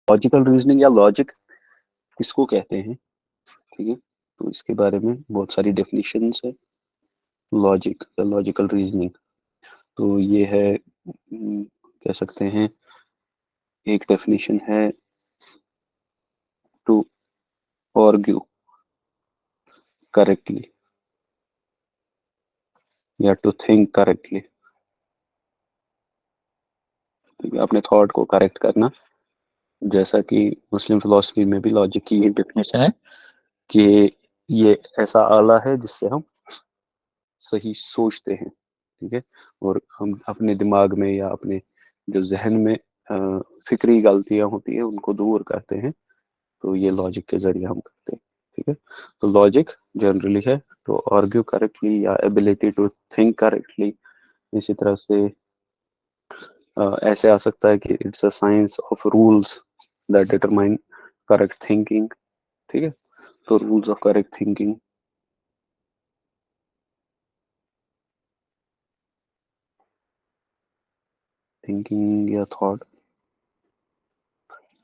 Logical reasoning या logic किसको कहते हैं, ठीक है, तो इसके बारे में बहुत सारी डेफिनेशंस है। लॉजिक या लॉजिकल रीजनिंग, तो ये है कह सकते हैं, एक डेफिनेशन है टू आर्ग्यू करेक्टली या टू थिंक करेक्टली, ठीक है, अपने थॉट को करेक्ट करना। जैसा कि मुस्लिम फिलोसफी में भी लॉजिक की ये डेफिनेशन है कि ये ऐसा आला है जिससे हम सही सोचते हैं, ठीक है, और हम अपने दिमाग में या अपने जो जहन में फिक्री गलतियां होती है उनको दूर करते हैं, तो ये लॉजिक के जरिए हम करते हैं, ठीक है। तो लॉजिक जनरली है टू आर्ग्यू करेक्टली या एबिलिटी टू थिंक करेक्टली। इसी तरह से ऐसे आ सकता है कि it's a science of rules that determine correct thinking, ठीक है, तो rules of correct thinking, thinking या थॉट,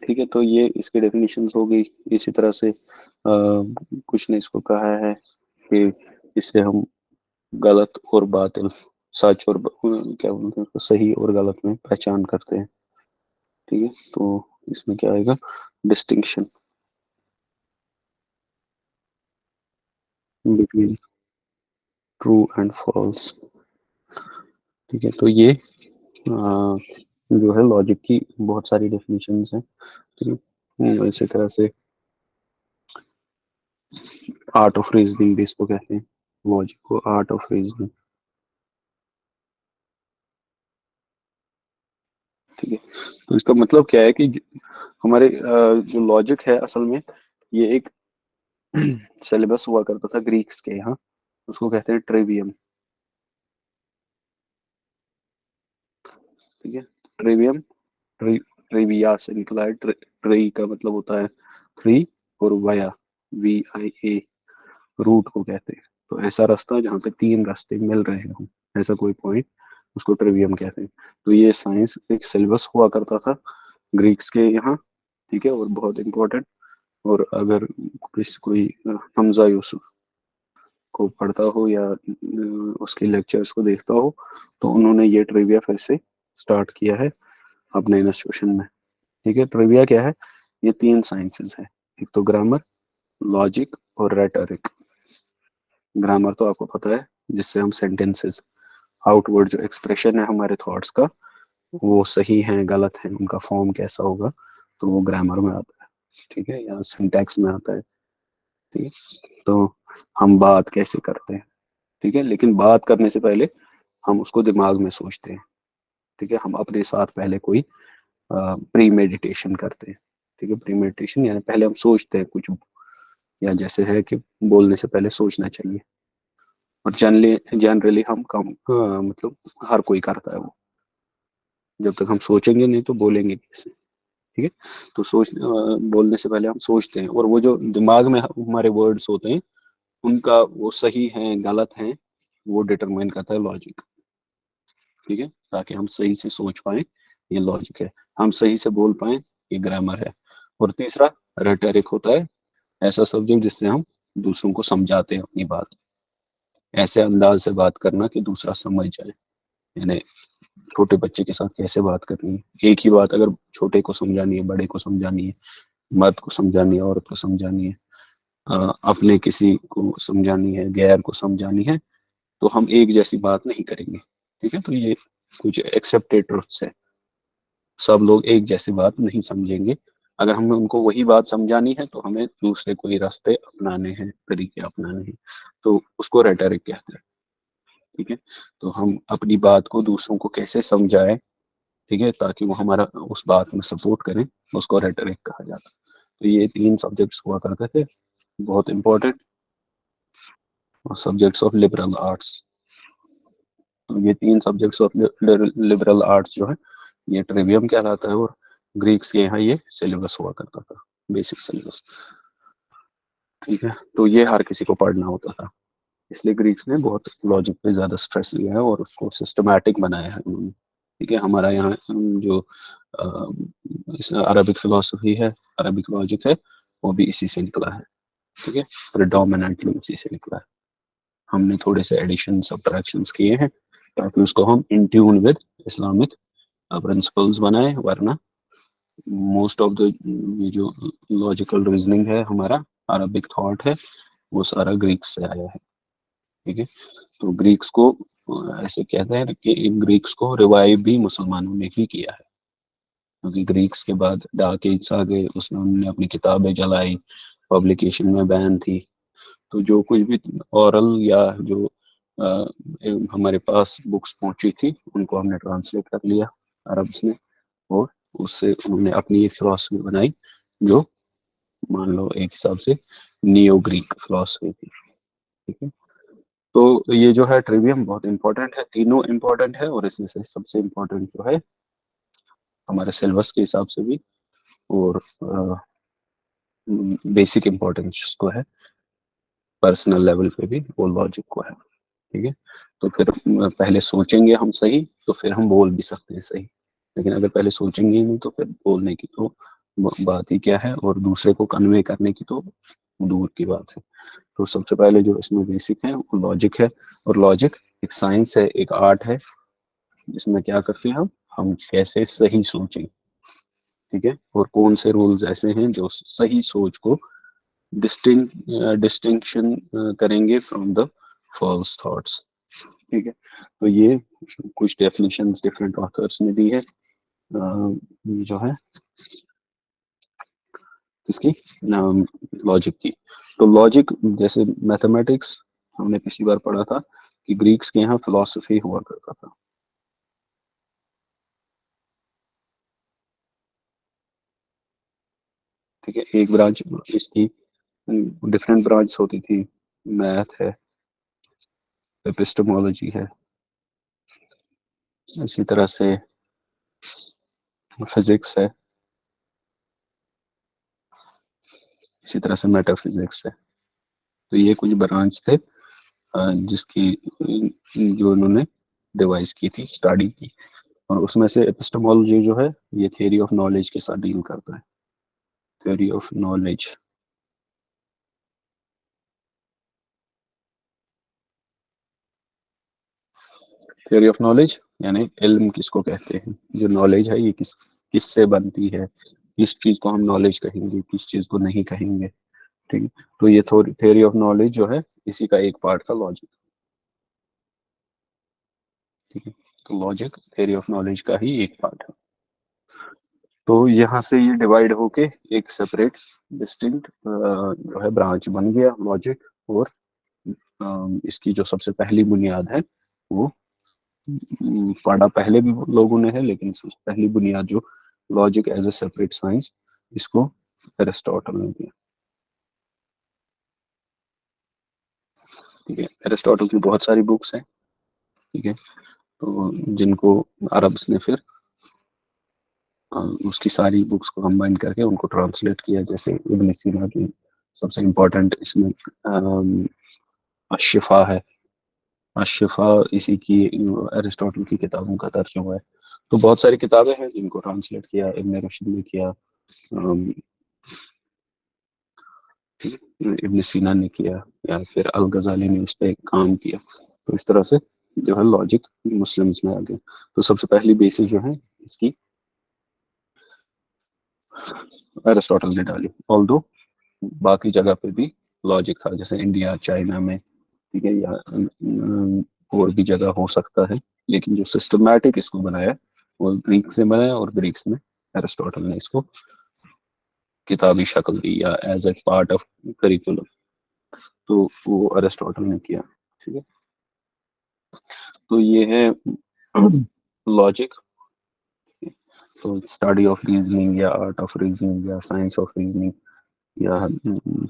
ठीक है, तो ये इसकी डेफिनेशंस हो गई। इसी तरह से कुछ ने इसको कहा है कि इससे हम गलत और बातिल, सच और क्या बोलते हैं उसको, सही और गलत में पहचान करते हैं, ठीक है, तो इसमें क्या आएगा, distinction between true and false, ठीक है, तो ये जो है लॉजिक की बहुत सारी डेफिनेशंस हैं, ठीक है। इसी तरह से आर्ट ऑफ रीजनिंग भी इसको कहते हैं, लॉजिक को आर्ट ऑफ रीजनिंग, ठीक है। तो इसका मतलब क्या है कि हमारे जो लॉजिक है असल में ये एक सिलेबस हुआ करता था ग्रीक्स के यहाँ, उसको कहते हैं ट्रिवियम, ठीक है। ट्रिवियम, ट्रिविया से निकला है, ट्री का मतलब होता है थ्री, और वाया, VIA, रूट को कहते हैं। तो ऐसा रास्ता जहाँ पे तीन रास्ते मिल रहे हो, ऐसा कोई पॉइंट, उसको ट्रिवियम कहते हैं। तो ये साइंस एक सिलेबस हुआ करता था ग्रीक्स के यहाँ, ठीक है, और बहुत इंपॉर्टेंट। और अगर किसी कोई हमजा यूसुफ को पढ़ता हो या उसके लेक्चर्स को देखता हो, तो उन्होंने ये ट्रिविया फिर से स्टार्ट किया है अपने इंस्टीट्यूशन में, ठीक है। ट्रिविया क्या है, ये तीन साइंसेस है, एक तो ग्रामर, लॉजिक और रेटोरिक। ग्रामर तो आपको पता है, जिससे हम सेंटेंसेस, आउटवर्ड जो एक्सप्रेशन है हमारे थॉट्स का, वो सही है गलत है, उनका फॉर्म कैसा होगा, तो वो ग्रामर में आता है, ठीक है, या सिंटैक्स में आता है, ठीक है। तो हम बात कैसे करते हैं, ठीक है, लेकिन बात करने से पहले हम उसको दिमाग में सोचते हैं, ठीक है, हम अपने साथ पहले कोई प्री मेडिटेशन करते हैं, ठीक है। प्री मेडिटेशन यानी पहले हम सोचते हैं कुछ, या जैसे है कि बोलने से पहले सोचना चाहिए, और जनरली जनरली हम कम मतलब हर कोई करता है वो, जब तक हम सोचेंगे नहीं तो बोलेंगे कैसे, ठीक है। तो बोलने से पहले हम सोचते हैं, और वो जो दिमाग में हमारे वर्ड्स होते हैं उनका वो सही है गलत है, वो डिटरमाइन करता है लॉजिक, ठीक है, ताकि हम सही से सोच पाए, ये लॉजिक है। हम सही से बोल पाए, ये ग्रामर है। और तीसरा रेटोरिक होता है, ऐसा सब्जेक्ट जिससे हम दूसरों को समझाते हैं अपनी बात, ऐसे अंदाज से बात करना कि दूसरा समझ जाए, यानी छोटे बच्चे के साथ कैसे बात करनी है, एक ही बात अगर छोटे को समझानी है, बड़े को समझानी है, मर्द को समझानी है, औरत को समझानी है, अपने किसी को समझानी है, गैर को समझानी है, तो हम एक जैसी बात नहीं करेंगे, ठीक है। तो ये कुछ एक्सेप्टेड ट्रुथ्स है, सब लोग एक जैसी बात नहीं समझेंगे। अगर हमें उनको वही बात समझानी है तो हमें दूसरे कोई रास्ते अपनाने हैं, तरीके अपनाने हैं, तो उसको रेटरिक कहते हैं, ठीक है। तो हम अपनी बात को दूसरों को कैसे समझाएं, ठीक है, ताकि वो हमारा उस बात में सपोर्ट करें, उसको रेटरिक कहा जाता है। तो ये तीन सब्जेक्ट्स हुआ करते थे, बहुत इंपॉर्टेंट, और सब्जेक्ट्स ऑफ लिबरल आर्ट्स। तो ये तीन सब्जेक्ट्स ऑफ लिबरल आर्ट्स जो है, ये ट्रिवियम कहलाता है, और ग्रीक्स के यहाँ ये सिलेबस हुआ करता था, बेसिक सिलेबस, ठीक है। तो ये हर किसी को पढ़ना होता था, इसलिए ग्रीक्स ने बहुत लॉजिक पे ज्यादा स्ट्रेस दिया है और उसको सिस्टमैटिक बनाया है उन्होंने, ठीक है। हमारा यहाँ जो अरबिक फिलोसफी है, अरबिक लॉजिक है, वो भी इसी से निकला है। ठीक है, प्रिडोमिनेंटली इसी से निकला है। हमने थोड़े से एडिशन सब्ट्रैक्शंस किए हैं ताकि उसको हम in tune with Islamic principles बनाए, वरना मोस्ट ऑफ द ये जो लॉजिकल रीजनिंग है हमारा, अरबिक थॉट है, वो सारा ग्रीक से आया है। ठीक है, तो ग्रीक्स को ऐसे कहते हैं कि इन ग्रीक्स को रिवाइव भी मुसलमानों ने ही किया है, क्योंकि ग्रीक्स के बाद डार्क एज आ गए, उसमें उन्होंने अपनी किताबें जलाई, पब्लिकेशन में बैन थी। तो जो कुछ भी ओरल या जो अ, हमारे पास बुक्स पहुंची थी, उनको हमने ट्रांसलेट कर लिया अरब्स ने, और उससे उन्होंने अपनी एक फिलोसफी बनाई जो मान लो एक हिसाब से नियो ग्रीक फिलोसफी थी। ठीक है, तो ये जो है ट्रिवियम बहुत इंपॉर्टेंट है, तीनों इंपॉर्टेंट है, और इसमें से सबसे इंपॉर्टेंट जो है हमारे सिलेबस के हिसाब से भी, और बेसिक इंपॉर्टेंस जिसको है पर्सनल लेवल पे भी, वो लॉजिक को है। ठीक है, तो फिर पहले सोचेंगे हम सही, तो फिर हम बोल भी सकते हैं सही। लेकिन अगर पहले सोचेंगे ही नहीं, तो फिर बोलने की तो बात ही क्या है, और दूसरे को कन्वे करने की तो दूर की बात है। तो सबसे पहले जो इसमें बेसिक है वो लॉजिक है, और लॉजिक एक साइंस है, एक आर्ट है, जिसमें क्या करते हैं हम कैसे सही सोचें। ठीक है, और कौन से रूल्स ऐसे हैं जो सही सोच को डिस्टिंक्शन करेंगे फ्रॉम द फॉल्स थॉट्स। ठीक है, तो ये कुछ डेफिनेशंस डिफरेंट ऑथर्स ने दी है, जो है इसकी लॉजिक की। तो लॉजिक जैसे मैथमेटिक्स हमने पिछली बार पढ़ा था कि ग्रीक्स के यहाँ फिलोसफी हुआ करता था। ठीक है, एक ब्रांच इसकी डिफरेंट ब्रांच होती थी, मैथ है, एपिस्टेमोलॉजी है, इसी तरह से फिजिक्स है, इसी तरह से मेटाफिजिक्स है। तो ये कुछ ब्रांच थे जिसकी जो उन्होंने डिवाइस की थी, स्टडी की। और उसमें से एपिस्टेमोलॉजी जो है ये थियरी ऑफ नॉलेज के साथ डील करता है, theory of knowledge. Theory of knowledge यानी इल्म किसको कहते हैं, जो नॉलेज है ये किससे बनती है, किस चीज को हम नॉलेज कहेंगे, किस चीज को नहीं कहेंगे। ठीक है, तो ये थ्योरी ऑफ नॉलेज जो है इसी का एक पार्ट था लॉजिक। ठीक है, तो लॉजिक थ्योरी ऑफ नॉलेज का ही एक पार्ट है। तो यहाँ से ये डिवाइड होके एक सेपरेट डिस्टिंक्ट जो है ब्रांच बन गया लॉजिक। और इसकी जो सबसे पहली बुनियाद है वो पढ़ा पहले भी लोगों ने है, लेकिन सबसे पहली बुनियाद जो logic as a separate science, इसको एरिस्टोटल ने दिया। ठीक है, एरिस्टोटल की बहुत सारी बुक्स हैं। ठीक है, तो जिनको अरब्स ने फिर उसकी सारी बुक्स को कंबाइन करके उनको ट्रांसलेट किया, जैसे इब्न सीना की सबसे इम्पोर्टेंट इसमें अशिफा है। अशिफा इसी की अरिस्टोटल की किताबों का तर्जुमा है। तो बहुत सारी किताबें हैं जिनको ट्रांसलेट किया इब्न रुश्द ने किया, अम, इब्न सीना ने किया, या फिर अल गजाली ने इस पे काम किया। तो इस तरह से जो है लॉजिक मुस्लिम्स में आ गया। तो सबसे पहली बेसिस जो है इसकी अरिस्टोटल ने डाली, ऑल्दो बाकी जगह पे भी लॉजिक था, जैसे इंडिया चाइना में। ठीक है, या और भी जगह हो सकता है, लेकिन जो सिस्टमैटिक इसको बनाया वो ग्रीक से बनाया, और ग्रीक्स में एरिस्टोटल ने इसको किताबी शक्ल दी या as a part of curriculum. तो वो अरिस्टोटल ने किया। ठीक है, तो ये है लॉजिक। तो स्टडी ऑफ रीजनिंग या आर्ट ऑफ रीजनिंग या साइंस ऑफ रीजनिंग, या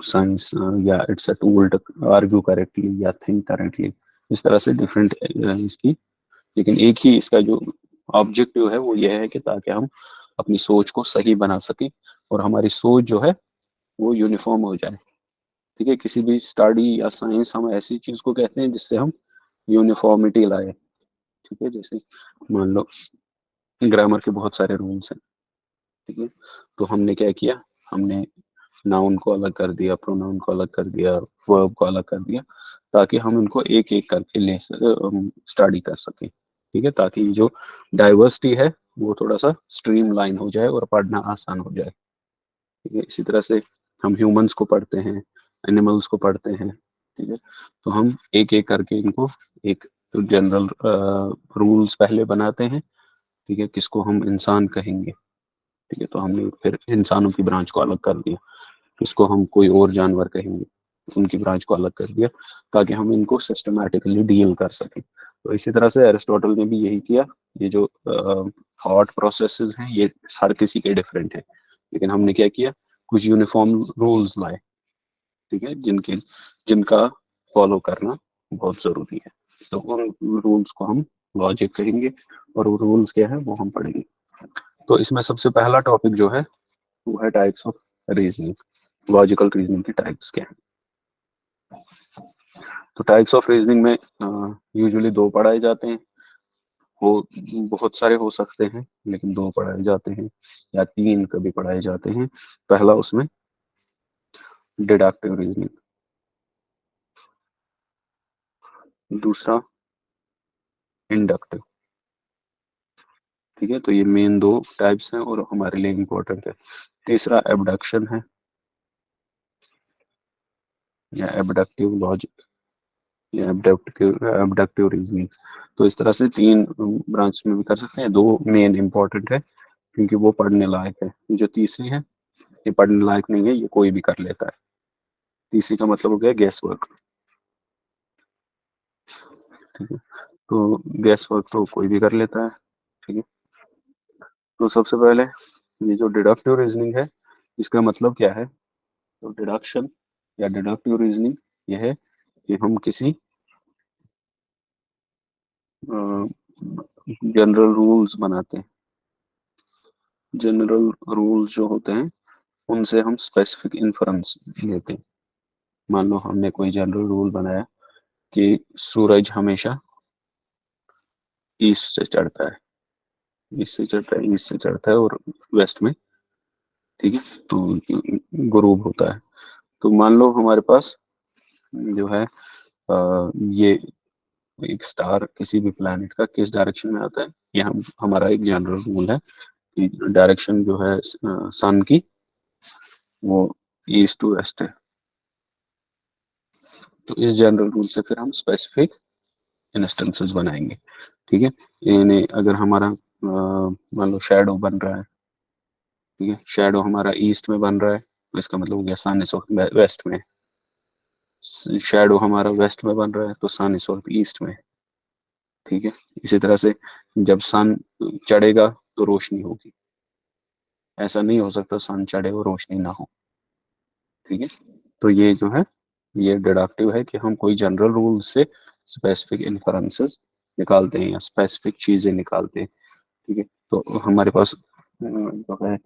साइंस, या it's a tool to argue correctly या थिंक करेक्टली। इस तरह से डिफरेंट इसकी, लेकिन एक ही इसका जो ऑब्जेक्टिव है वो ये है कि ताकि हम अपनी सोच को सही बना सकें, और हमारी सोच जो है वो यूनिफॉर्म हो जाए। ठीक है, किसी भी स्टडी या साइंस हम ऐसी चीज को कहते हैं जिससे हम यूनिफॉर्मिटी लाए। ठीक है, जैसे मान लो ग्रामर के बहुत सारे रूल्स हैं, ठीक है। तो हमने क्या किया, हमने नाउन को अलग कर दिया, प्रोनाउन को अलग कर दिया, वर्ब को अलग कर दिया, ताकि हम इनको एक एक करके ले स्टडी कर सकें। ठीक है, ताकि जो डाइवर्सिटी है वो थोड़ा सा स्ट्रीमलाइन हो जाए और पढ़ना आसान हो जाए। ठीक है, इसी तरह से हम ह्यूमंस को पढ़ते हैं, एनिमल्स को पढ़ते हैं। ठीक है, तो हम एक एक करके इनको एक जनरल रूल्स पहले बनाते हैं। ठीक है, किसको हम इंसान कहेंगे। ठीक है, तो हमने फिर इंसानों की ब्रांच को अलग कर दिया, किसको हम कोई और जानवर कहेंगे, उनकी ब्रांच को अलग कर दिया, ताकि हम इनको सिस्टमैटिकली डील कर सकें। तो इसी तरह से एरिस्टोटल ने भी यही किया। ये जो थॉट प्रोसेसेस हैं ये हर किसी के डिफरेंट हैं, लेकिन हमने क्या किया, कुछ यूनिफॉर्म रूल्स लाए। ठीक है, जिनके जिनका फॉलो करना बहुत जरूरी है। तो उन रूल्स को हम लॉजिक कहेंगे, और वो रूल्स क्या है वो हम पढ़ेंगे। तो इसमें सबसे पहला टॉपिक जो है वो है types of reasoning. Logical reasoning के टाइप्स क्या हैं। तो टाइप्स ऑफ रीजनिंग में यूजुअली दो पढ़ाए जाते हैं। वो बहुत सारे हो सकते हैं, लेकिन दो पढ़ाए जाते हैं, या तीन कभी पढ़ाए जाते हैं। पहला उसमें डिडक्टिव रीजनिंग, दूसरा इंडक्टिव। ठीक है, तो ये मेन दो टाइप्स हैं और हमारे लिए इम्पोर्टेंट है। तीसरा एबडक्शन है, या एबडक्टिव लॉजिक, या एबडक्टिव रीजनिंग। तो इस तरह से तीन ब्रांच में भी कर सकते हैं। दो मेन इंपॉर्टेंट है क्योंकि वो पढ़ने लायक है। जो तीसरी है ये पढ़ने लायक नहीं है, ये कोई भी कर लेता है। तीसरी का मतलब हो गया गैस वर्क। ठीक है, तो गैस वर्क तो कोई भी कर लेता है। ठीक है, तो सबसे पहले ये जो डिडक्टिव रीजनिंग है, इसका मतलब क्या है। तो डिडक्शन या डिडक्टिव रीजनिंग यह है कि हम किसी जनरल रूल्स बनाते हैं। जनरल रूल्स जो होते हैं उनसे हम स्पेसिफिक इन्फरेंस लेते हैं। मान लो हमने कोई जनरल रूल बनाया कि सूरज हमेशा ईस्ट से चढ़ता है, ईस्ट से चढ़ता है, ईस्ट से चढ़ता है और वेस्ट में। ठीक है, तो गुरूब होता है। तो मान लो हमारे पास जो है ये एक स्टार किसी भी प्लैनेट का किस डायरेक्शन में आता है, ये हम हमारा एक जनरल रूल है कि डायरेक्शन जो है सन की वो ईस्ट टू वेस्ट है। तो इस जनरल रूल से फिर हम स्पेसिफिक इंस्टेंसेस बनाएंगे। ठीक है, यानी अगर हमारा मान लो शैडो बन रहा है। ठीक है, शैडो हमारा ईस्ट में बन रहा है, तो इसका मतलब हो गया सन इस वक्त वेस्ट में। शैडो हमारा वेस्ट में बन रहा है तो सन इस वक्त ईस्ट में है। ठीक है, इसी तरह से जब सन चढ़ेगा तो रोशनी होगी। ऐसा नहीं हो सकता सन चढ़े और रोशनी ना हो। ठीक है, तो ये जो है ये डिडक्टिव है कि हम कोई जनरल रूल से स्पेसिफिक इन्फरेंसेस निकालते हैं या स्पेसिफिक चीजें निकालते हैं। ठीक है, तो हमारे पास जो है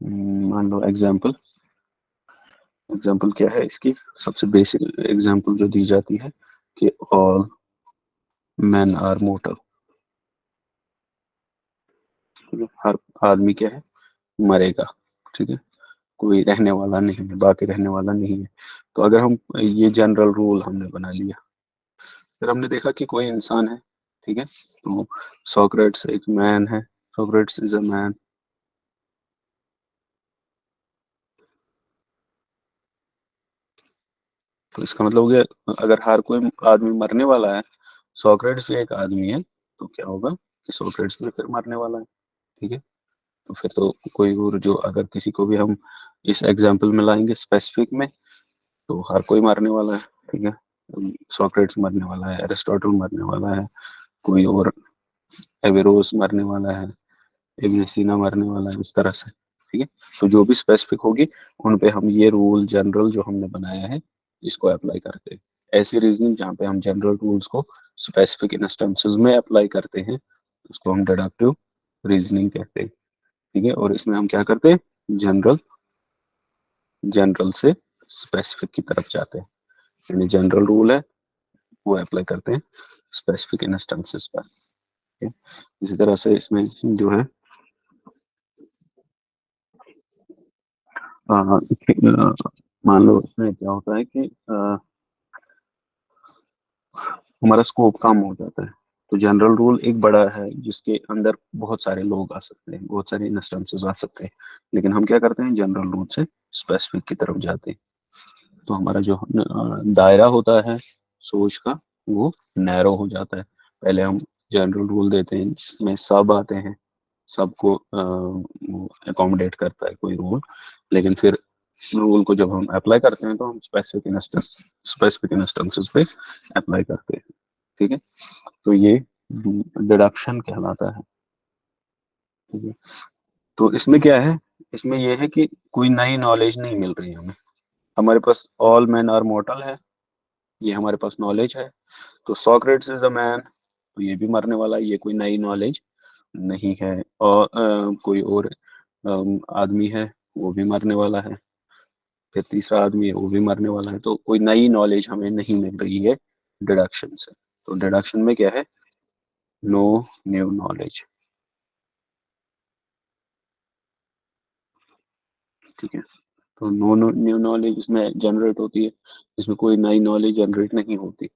मान लो एग्जाम्पल। एग्जाम्पल क्या है इसकी, सबसे बेसिक एग्जाम्पल जो दी जाती है कि ऑल मैन आर मोर्टल। ठीक है, हर आदमी क्या है, मरेगा। ठीक है, कोई रहने वाला नहीं है, बाकी रहने वाला नहीं है। तो अगर हम ये जनरल रूल हमने बना लिया, फिर हमने देखा कि कोई इंसान है। ठीक है, तो सोक्रेट्स एक मैन है, सोक्रेट्स इज अ मैन। तो इसका मतलब हो गया अगर हर कोई आदमी मरने वाला है, सोक्रेट्स भी एक आदमी है, तो क्या होगा कि सोक्रेट्स भी फिर मरने वाला है। ठीक है, तो फिर तो कोई और जो अगर किसी को भी हम इस एग्जाम्पल में लाएंगे स्पेसिफिक में, तो हर कोई मरने वाला है। ठीक है, सोक्रेट्स मरने वाला है, एरिस्टोटल मरने वाला है, कोई और एवेरोस मरने वाला है, इब्न सीना मरने वाला है, इस तरह से। ठीक है, तो जो भी स्पेसिफिक होगी उन पे हम ये रूल जनरल जो हमने बनाया है इसको अप्लाई करते हैं। ऐसी रीजनिंग जहाँ पे हम जनरल रूल्स को स्पेसिफिक इंस्टेंसेस में अप्लाई करते हैं उसको हम डिडक्टिव रीजनिंग कहते हैं। ठीक है, और इसमें हम क्या करते हैं, जनरल जनरल से स्पेसिफिक की तरफ जाते हैं। यानी जनरल रूल है वो अप्लाई करते हैं स्पेसिफिक इंस्टेंसेस पर। है। इसी तरह से इसमें जो है मान लो इसमें क्या होता है कि हमारा स्कोप कम हो जाता है। तो जनरल रूल एक बड़ा है जिसके अंदर बहुत सारे लोग आ सकते हैं, बहुत सारे इंस्टेंसेस आ सकते हैं, लेकिन हम क्या करते हैं, जनरल रूल से स्पेसिफिक की तरफ जाते हैं। तो हमारा जो दायरा होता है सोच का, वो नैरो हो जाता है। पहले हम जनरल रूल देते हैं जिसमें सब आते हैं, सबको अकोमोडेट करता है कोई रूल, लेकिन फिर रूल को जब हम अप्लाई करते हैं तो हम स्पेसिफिक इंस्टेंसेस पे अप्लाई करते हैं। ठीक है, तो ये डिडक्शन कहलाता है। ठीक है, तो इसमें क्या है, इसमें ये है कि कोई नई नॉलेज नहीं मिल रही है हमें। हमारे पास ऑल मैन आर मॉर्टल है, ये हमारे पास नॉलेज है। तो सॉक्रेट्स इज अ मैन, तो ये भी मरने वाला है, ये कोई नई नॉलेज नहीं है। और कोई और आदमी है, वो भी मरने वाला है। फिर तीसरा आदमी है, वो भी मरने वाला है। तो कोई नई नॉलेज हमें नहीं मिल रही है डिडक्शन से। तो डिडक्शन में क्या है, नो न्यू नॉलेज। ठीक है, तो नो न्यू नॉलेज इसमें जनरेट होती है, इसमें कोई नई नॉलेज जनरेट नहीं होती।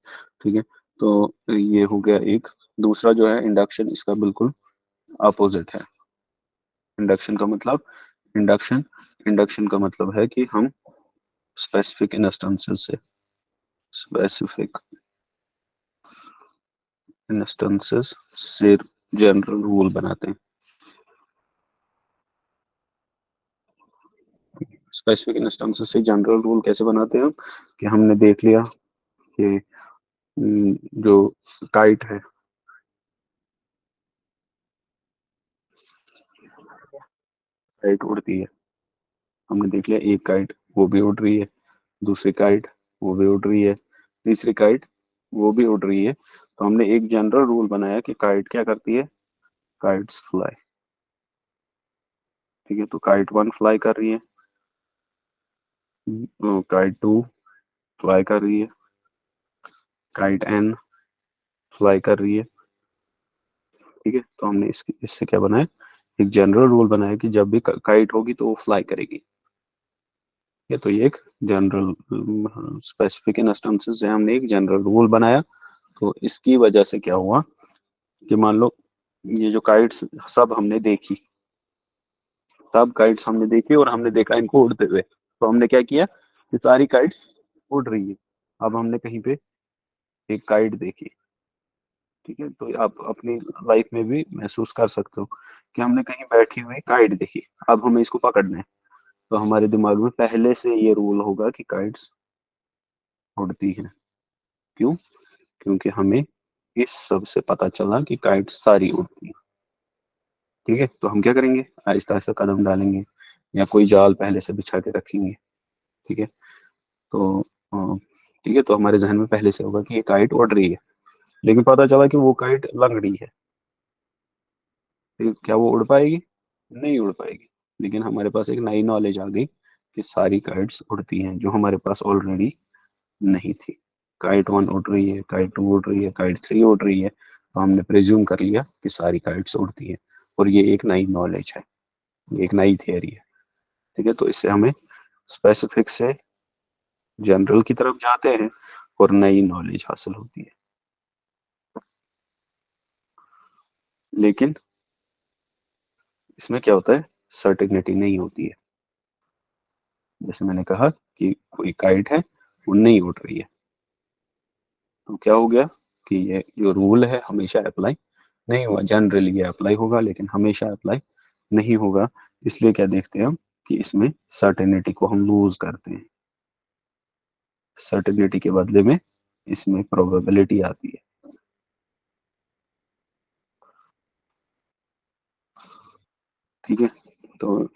ठीक है, तो ये हो गया एक। दूसरा जो है इंडक्शन, इसका बिल्कुल अपोजिट है। इंडक्शन का मतलब, इंडक्शन इंडक्शन का मतलब है कि हम स्पेसिफिक इंस्टेंसेस से स्पेसिफिक इंस्टेंसेस से जनरल रूल बनाते हैं। स्पेसिफिक इंस्टेंसेस से जनरल रूल कैसे बनाते हैं हम, कि हमने देख लिया कि जो काइट है, काइट उड़ती है। हमने देख लिया एक काइट वो भी उड़ रही है, दूसरी काइट वो भी उड़ रही है, तीसरी काइट वो भी उड़ रही है। तो हमने एक जनरल रूल बनाया कि काइट क्या करती है, काइट्स फ्लाई। ठीक है, तो काइट वन फ्लाई कर रही है, काइट टू फ्लाई कर रही है, काइट एन फ्लाई कर रही है। ठीक है, तो हमने इससे क्या बनाया, एक जनरल रूल बनाया कि जब भी काइट होगी तो वो फ्लाई करेगी। ये तो ये एक जनरल स्पेसिफिक इंस्टेंसेस से हमने एक जनरल रूल बनाया। तो इसकी वजह से क्या हुआ कि मान लो ये जो काइट्स सब हमने देखी, सब काइट्स हमने देखी और हमने देखा इनको उड़ते हुए, तो हमने क्या किया कि सारी काइट्स उड़ रही है। अब हमने कहीं पे एक काइट देखी, ठीक है, तो आप अपनी लाइफ में भी महसूस कर सकते हो कि हमने कहीं बैठी हुई काइट देखी, अब हमें इसको पकड़ना है। तो हमारे दिमाग में पहले से ये रूल होगा कि काइट्स उड़ती हैं। क्यों, क्योंकि हमें इस सब से पता चला कि काइट सारी उड़ती हैं। ठीक है, तो हम क्या करेंगे, आहिस्ता आहिस्ता कदम डालेंगे या कोई जाल पहले से बिछा के रखेंगे। ठीक है, तो ठीक है, तो हमारे जहन में पहले से होगा कि ये काइट उड़ रही है, लेकिन पता चला कि वो काइट लंगड़ी है। तो क्या वो उड़ पाएगी, नहीं उड़ पाएगी। लेकिन हमारे पास एक नई नॉलेज आ गई कि सारी काइट्स उड़ती हैं, जो हमारे पास ऑलरेडी नहीं थी। काइट वन उड़ रही है, काइट टू उड़ रही है, काइट थ्री उड़ रही है, तो हमने प्रिज्यूम कर लिया कि सारी काइट्स उड़ती हैं। और ये एक नई नॉलेज है, ये एक नई थियरी है। ठीक है, तो इससे हमें स्पेसिफिक से जनरल की तरफ जाते हैं और नई नॉलेज हासिल होती है। लेकिन इसमें क्या होता है, सर्टेनिटी नहीं होती है। जैसे मैंने कहा कि कोई काइट है, वो नहीं उड़ रही है, तो क्या हो गया कि ये जो रूल है हमेशा अप्लाई नहीं हुआ। जनरली ये अप्लाई होगा लेकिन हमेशा अप्लाई नहीं होगा। इसलिए क्या देखते हैं हम कि इसमें सर्टेनिटी को हम लूज करते हैं, सर्टेनिटी के बदले में इसमें प्रोबेबिलिटी आती है। ठीक है, तो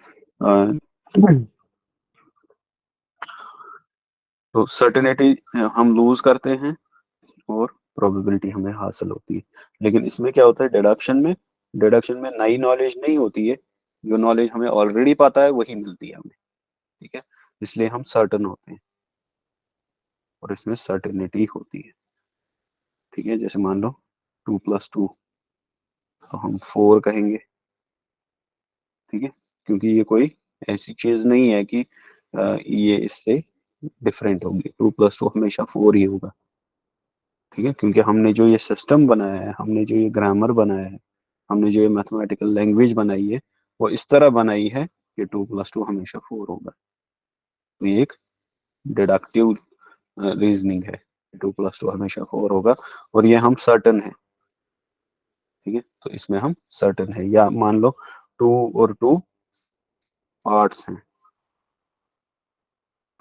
तो सर्टेनिटी हम लूज करते हैं और प्रोबेबिलिटी हमें हासिल होती है। लेकिन इसमें क्या होता है, डिडक्शन में, डिडक्शन में नई नॉलेज नहीं होती है, जो नॉलेज हमें ऑलरेडी पता है वही मिलती है हमें। ठीक है, इसलिए हम सर्टन होते हैं और इसमें सर्टेनिटी होती है। ठीक है, जैसे मान लो 2 + 2 तो हम 4 कहेंगे, ठीक है, क्योंकि ये कोई ऐसी चीज नहीं है कि ये इससे डिफरेंट होगी। 2 + 2 हमेशा 4 ही होगा, ठीक है, क्योंकि हमने जो ये सिस्टम बनाया है, हमने जो ये ग्रामर बनाया है, हमने जो ये मैथमेटिकल लैंग्वेज बनाई है, वो इस तरह बनाई है कि 2 + 2 हमेशा 4 होगा। तो ये एक डिडक्टिव रीजनिंग है, 2 + 2 हमेशा 4 होगा, और ये हम सर्टन है, ठीक है। तो इसमें हम सर्टन है, या मान लो 2 और 2 पार्ट्स हैं,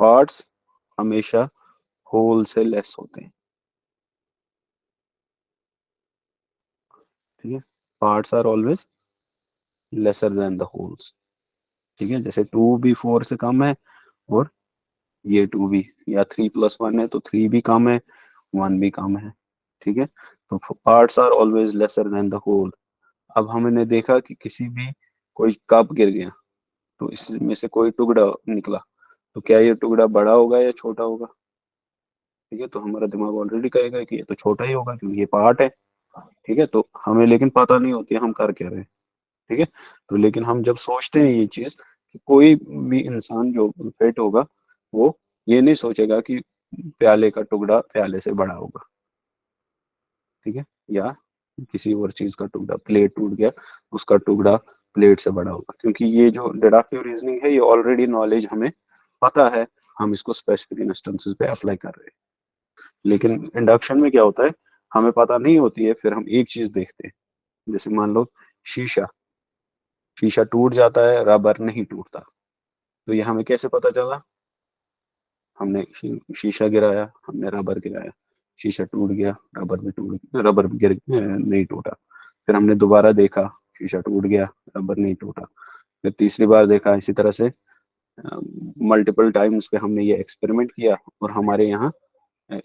पार्ट्स हमेशा होल से लेस होते हैं, ठीक है, parts are always lesser than the wholes, ठीक है। जैसे 2 भी 4 से कम है, और ये 2 भी, या 3 + 1 है तो 3 भी कम है, 1 भी कम है, ठीक है। तो parts are always lesser than the whole. अब हमने देखा कि किसी भी, कोई कप गिर गया, तो इसमें से कोई टुकड़ा निकला, तो क्या ये टुकड़ा बड़ा होगा या छोटा होगा, ठीक है। तो हमारा दिमाग ऑलरेडी कहेगा कि ये तो छोटा ही होगा क्योंकि ये पार्ट है, ठीक है। तो हमें लेकिन पता नहीं होती है हम कर क्या रहे हैं, ठीक है। तो लेकिन हम जब सोचते हैं ये चीज कि कोई भी इंसान जो फिट होगा, वो ये नहीं सोचेगा कि प्याले का टुकड़ा प्याले से बड़ा होगा, ठीक है, या किसी और चीज का टुकड़ा, प्लेट टूट गया, उसका टुकड़ा प्लेट से बड़ा होगा, क्योंकि ये जो डिडक्टिव रीजनिंग है, ये ऑलरेडी नॉलेज हमें पता है, हम इसको स्पेसिफिक इंस्टेंसेस पे अप्लाई कर रहे हैं। लेकिन इंडक्शन में क्या होता है, हमें पता नहीं होती है, फिर हम एक चीज देखते हैं, जैसे मान लो शीशा, शीशा टूट जाता है, रबर नहीं टूटता, तो ये हमें कैसे पता चला, हमने शीशा गिराया, हमने रबर गिराया, शीशा टूट गया, रबर भी टूट, रबर भी नहीं टूटा। फिर हमने दोबारा देखा, शीशा टूट गया, रबर नहीं टूटा। फिर तीसरी बार देखा, इसी तरह से मल्टीपल टाइम्स पे हमने ये एक्सपेरिमेंट किया, और हमारे यहाँ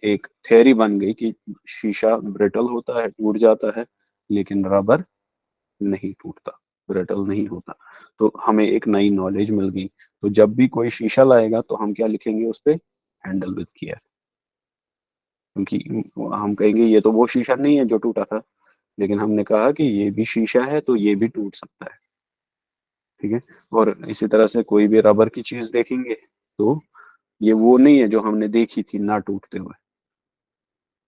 एक थ्योरी बन गई कि शीशा ब्रिटल होता है, टूट जाता है, लेकिन रबर नहीं टूटता, ब्रिटल नहीं होता। तो हमें एक नई नॉलेज मिल गई। तो जब भी कोई शीशा लाएगा तो हम क्या लिखेंगे उस पे, हैंडल विद केयर, क्योंकि हम कहेंगे ये तो वो शीशा नहीं है जो टूटा था, लेकिन हमने कहा कि ये भी शीशा है तो ये भी टूट सकता है, ठीक है। और इसी तरह से कोई भी रबर की चीज देखेंगे, तो ये वो नहीं है जो हमने देखी थी ना टूटते हुए,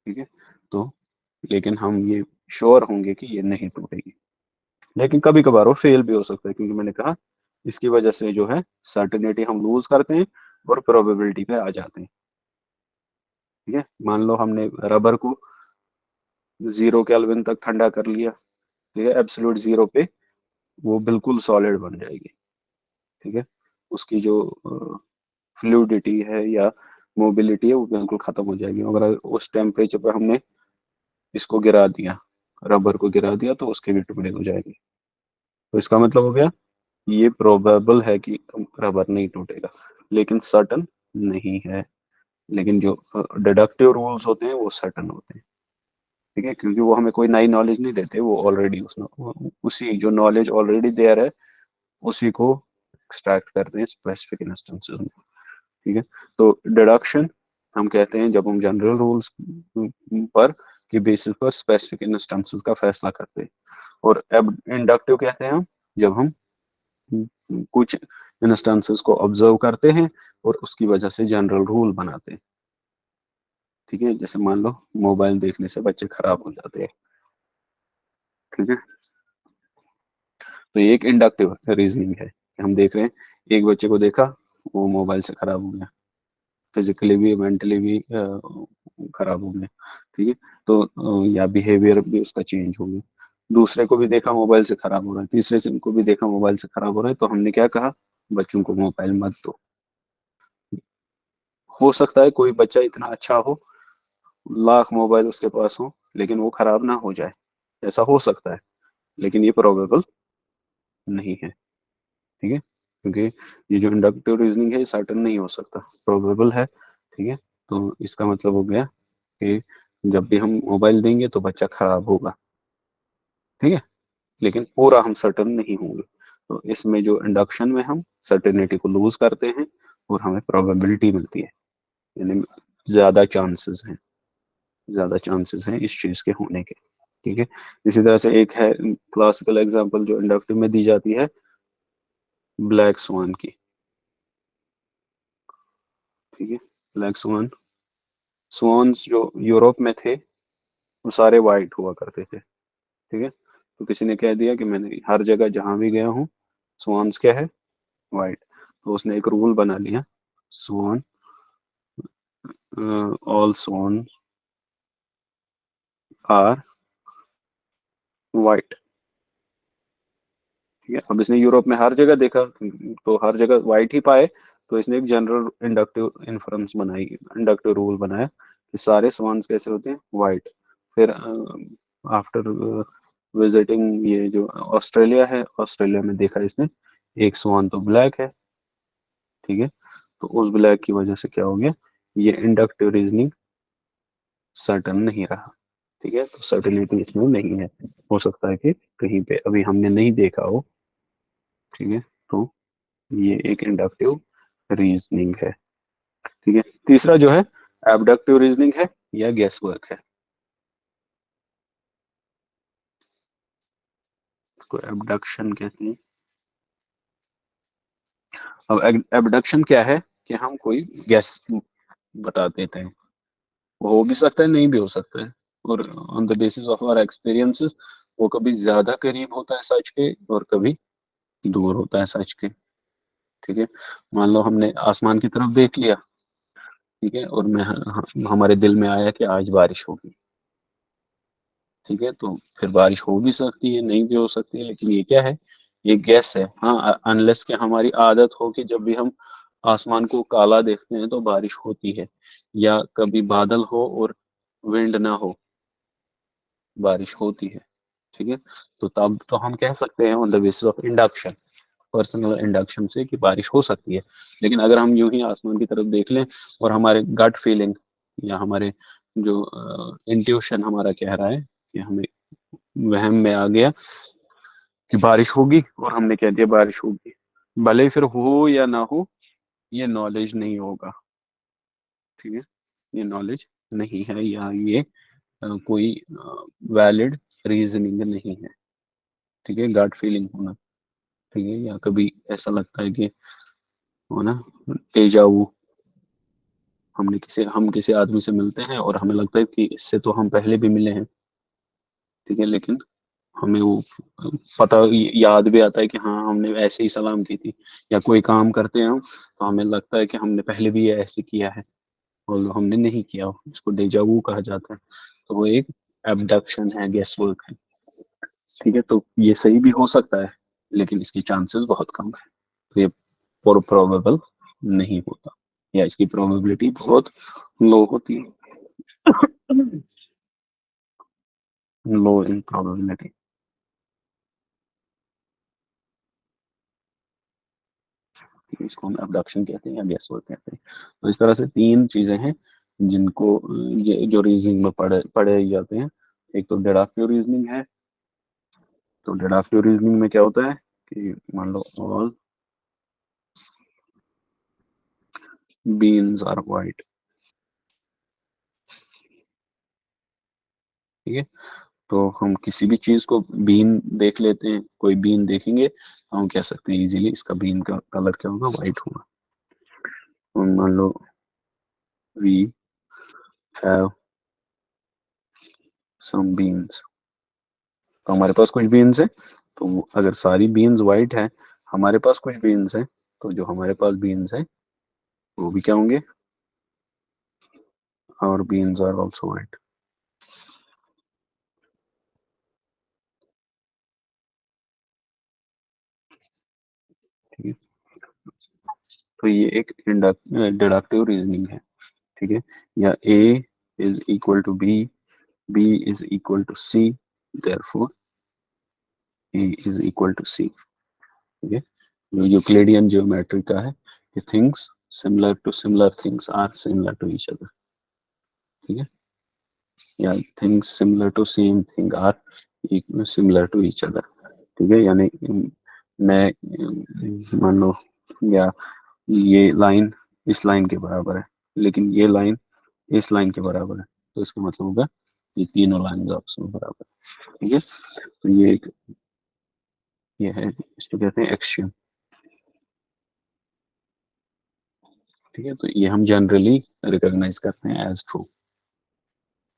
ठीक है। तो लेकिन हम ये श्योर होंगे कि ये नहीं टूटेगी, लेकिन कभी कभार वो फेल भी हो सकता है, क्योंकि मैंने कहा इसकी वजह से जो है सर्टेनिटी हम लूज करते हैं और प्रोबेबिलिटी पे आ जाते हैं, ठीक है। मान लो हमने रबर को 0 केल्विन तक ठंडा कर लिया, ठीक है, एब्सोल्यूट जीरो पे वो बिल्कुल सॉलिड बन जाएगी, ठीक है। उसकी जो फ्लूइडिटी है या मोबिलिटी है वो बिल्कुल खत्म हो जाएगी। अगर उस टेम्परेचर पे हमने इसको गिरा दिया, रबर को गिरा दिया, तो उसके भी टुकड़े हो जाएंगे। तो इसका मतलब हो गया, ये प्रोबेबल है कि रबर नहीं टूटेगा, लेकिन सर्टन नहीं है। लेकिन जो डिडक्टिव रूल्स होते हैं वो सर्टन होते हैं, ठीक है, क्योंकि वो हमें कोई नई नॉलेज नहीं देते, वो ऑलरेडी उसी जो नॉलेज ऑलरेडी देयर है, उसी को एक्सट्रैक्ट करते हैं स्पेसिफिक इंस्टेंसेस में, ठीक है। तो डिडक्शन हम कहते हैं जब हम जनरल रूल्स पर की बेसिस पर स्पेसिफिक इंस्टेंसेस का फैसला करते हैं, और अब इंडक्टिव कहते हैं हम जब हम कुछ इंस्टेंसेस को ऑब्जर्व करते हैं और उसकी वजह से जनरल रूल बनाते हैं, ठीक है। जैसे मान लो मोबाइल देखने से बच्चे खराब हो जाते हैं, ठीक है। तो ये एक इंडक्टिव रीजनिंग है कि हम देख रहे हैं, एक बच्चे को देखा, वो मोबाइल से खराब हो गया, फिजिकली भी मेंटली भी खराब हो गया, ठीक है। तो या बिहेवियर भी उसका चेंज हो गया। दूसरे को भी देखा मोबाइल से खराब हो रहा है, तीसरे से को भी देखा मोबाइल से खराब हो रहा है, तो हमने क्या कहा, बच्चों को मोबाइल मत दो। हो सकता है कोई बच्चा इतना अच्छा हो, लाख मोबाइल उसके पास हो, लेकिन वो खराब ना हो जाए, ऐसा हो सकता है, लेकिन ये प्रोबेबल नहीं है, ठीक है, क्योंकि ये जो इंडक्टिव रीजनिंग है सर्टेन नहीं हो सकता, प्रोबेबल है, ठीक है। तो इसका मतलब हो गया कि जब भी हम मोबाइल देंगे तो बच्चा खराब होगा, ठीक है, लेकिन पूरा हम सर्टेन नहीं होंगे। तो इसमें जो इंडक्शन में हम सर्टेनिटी को लूज करते हैं और हमें प्रोबेबिलिटी मिलती है, यानी ज्यादा चांसेस हैं, ज्यादा चांसेस हैं इस चीज के होने के, ठीक है। इसी तरह से एक है क्लासिकल एग्जांपल जो इंडक्टिव में दी जाती है, ब्लैक स्वान की। ठीक है, ब्लैक स्वान, स्वान्स जो यूरोप में थे वो सारे वाइट हुआ करते थे। ठीक है, तो किसी ने कह दिया कि मैंने हर जगह जहां भी गया हूँ स्वान्स क्या है, वाइट। तो उसने एक रूल बना लिया, स्वान, ऑल स्वान आर वाइट। ठीक है, अब इसने यूरोप में हर जगह देखा तो हर जगह वाइट ही पाए, तो इसने एक जनरल इंडक्टिव इन्फरेंस बनाई, इंडक्टिव रूल बनाया कि सारे स्वान्स कैसे होते हैं, वाइट। फिर आफ्टर विजिटिंग ये जो ऑस्ट्रेलिया है, ऑस्ट्रेलिया में देखा इसने एक स्वान तो ब्लैक है। ठीक है, तो उस ब्लैक की वजह से क्या हो गया, ये इंडक्टिव रीजनिंग सर्टन नहीं रहा। ठीक है, तो सर्टेनिटी इसमें नहीं है, हो सकता है कि कहीं पे अभी हमने नहीं देखा हो। ठीक है, तो ये एक इंडक्टिव रीजनिंग है। ठीक है, तीसरा जो है एबडक्टिव रीजनिंग है या गेस वर्क है। इसको एबडक्शन कहते हैं। अब एबडक्शन क्या है कि हम कोई गेस बता देते हैं, वो हो भी सकता है नहीं भी हो सकता है, और on the basis of our experiences वो कभी ज्यादा करीब होता है सच के और कभी दूर होता है सच के। ठीक है, मान लो हमने आसमान की तरफ देख लिया, ठीक है, और हमारे दिल में आया कि आज बारिश होगी। ठीक है, तो फिर बारिश हो भी सकती है नहीं भी हो सकती है, लेकिन ये क्या है, ये गैस है। हाँ, अनलेस कि हमारी आदत हो कि जब भी हम आसमान को काला देखते हैं तो बारिश होती है, या कभी बादल हो और विंड ना हो, बारिश होती है। ठीक है, तो तब तो हम कह सकते हैं on the basis of induction, personal induction से कि बारिश हो सकती है। लेकिन अगर हम यूं ही आसमान की तरफ देख लें और हमारे गट फीलिंग या हमारे जो इंट्यूशन हमारा कह रहा है कि हमें वहम में आ गया कि बारिश होगी और हमने कह दिया बारिश होगी, भले ही फिर हो या ना हो, ये नॉलेज नहीं होगा। ठीक है, ये नॉलेज नहीं है, या ये कोई वैलिड रीजनिंग नहीं है। ठीक है, गट फीलिंग होना। ठीक है, या कभी ऐसा लगता है कि हो ना, डेजा वू, हम किसी आदमी से मिलते हैं और हमें लगता है कि इससे तो हम पहले भी मिले हैं। ठीक है, लेकिन हमें वो पता याद भी आता है कि हाँ हमने ऐसे ही सलाम की थी, या कोई काम करते हैं हम तो हमें लगता है कि हमने पहले भी ये ऐसे किया है और हमने नहीं किया हो, इसको डेजावू कहा जाता है। तो वो एक एबडक्शन है, गेस वर्क है। ठीक है, तो ये सही भी हो सकता है लेकिन इसकी चांसेस बहुत कम है, तो ये प्रोबेबल नहीं होता, या इसकी प्रोबेबिलिटी बहुत लो होती है, लो इन प्रोबेबिलिटी। इसको हम अबडक्शन कहते हैं या गेस वर्क कहते हैं। तो इस तरह से तीन चीजें हैं जिनको ये जो रीजनिंग में पढ़े पढ़े जाते हैं। एक तो डेडक्टिव रीजनिंग है, तो डेडक्टिव रीजनिंग में क्या होता है कि मान लो ऑल बीन्स आर वाइट। ठीक है, तो हम किसी भी चीज को बीन देख लेते हैं, कोई बीन देखेंगे तो हम कह सकते हैं इजीली इसका बीन का कलर क्या होगा, वाइट होगा। और मान लो वी हैव सम बीन्स, तो हमारे पास कुछ बीन्स है, तो अगर सारी बीन्स वाइट है, हमारे पास कुछ बीन्स है, तो जो हमारे पास बीन्स है वो भी क्या होंगे, और बीन्स आर आल्सो वाइट। ठीक है, तो ये एक डिडक्टिव रीजनिंग है। ठीक है, या A is equal to B, B is equal to C, therefore A is equal to C. ठीक है, जो यूक्लिडियन ज्योमेट्री का है कि things similar to similar things are similar to each other. ठीक है, या things similar to same thing are similar to each other. ठीक है, यानी मैं मान लो, या ये लाइन इस लाइन के बराबर है लेकिन ये लाइन इस लाइन के बराबर है, तो इसका मतलब होगा ये तीनों लाइन आपस में बराबर, ठीक है। तो ये एक, ये है, इसको कहते हैं एक्सियम, ठीक है। तो ये हम जनरली रिकॉग्नाइज करते हैं एज ट्रू,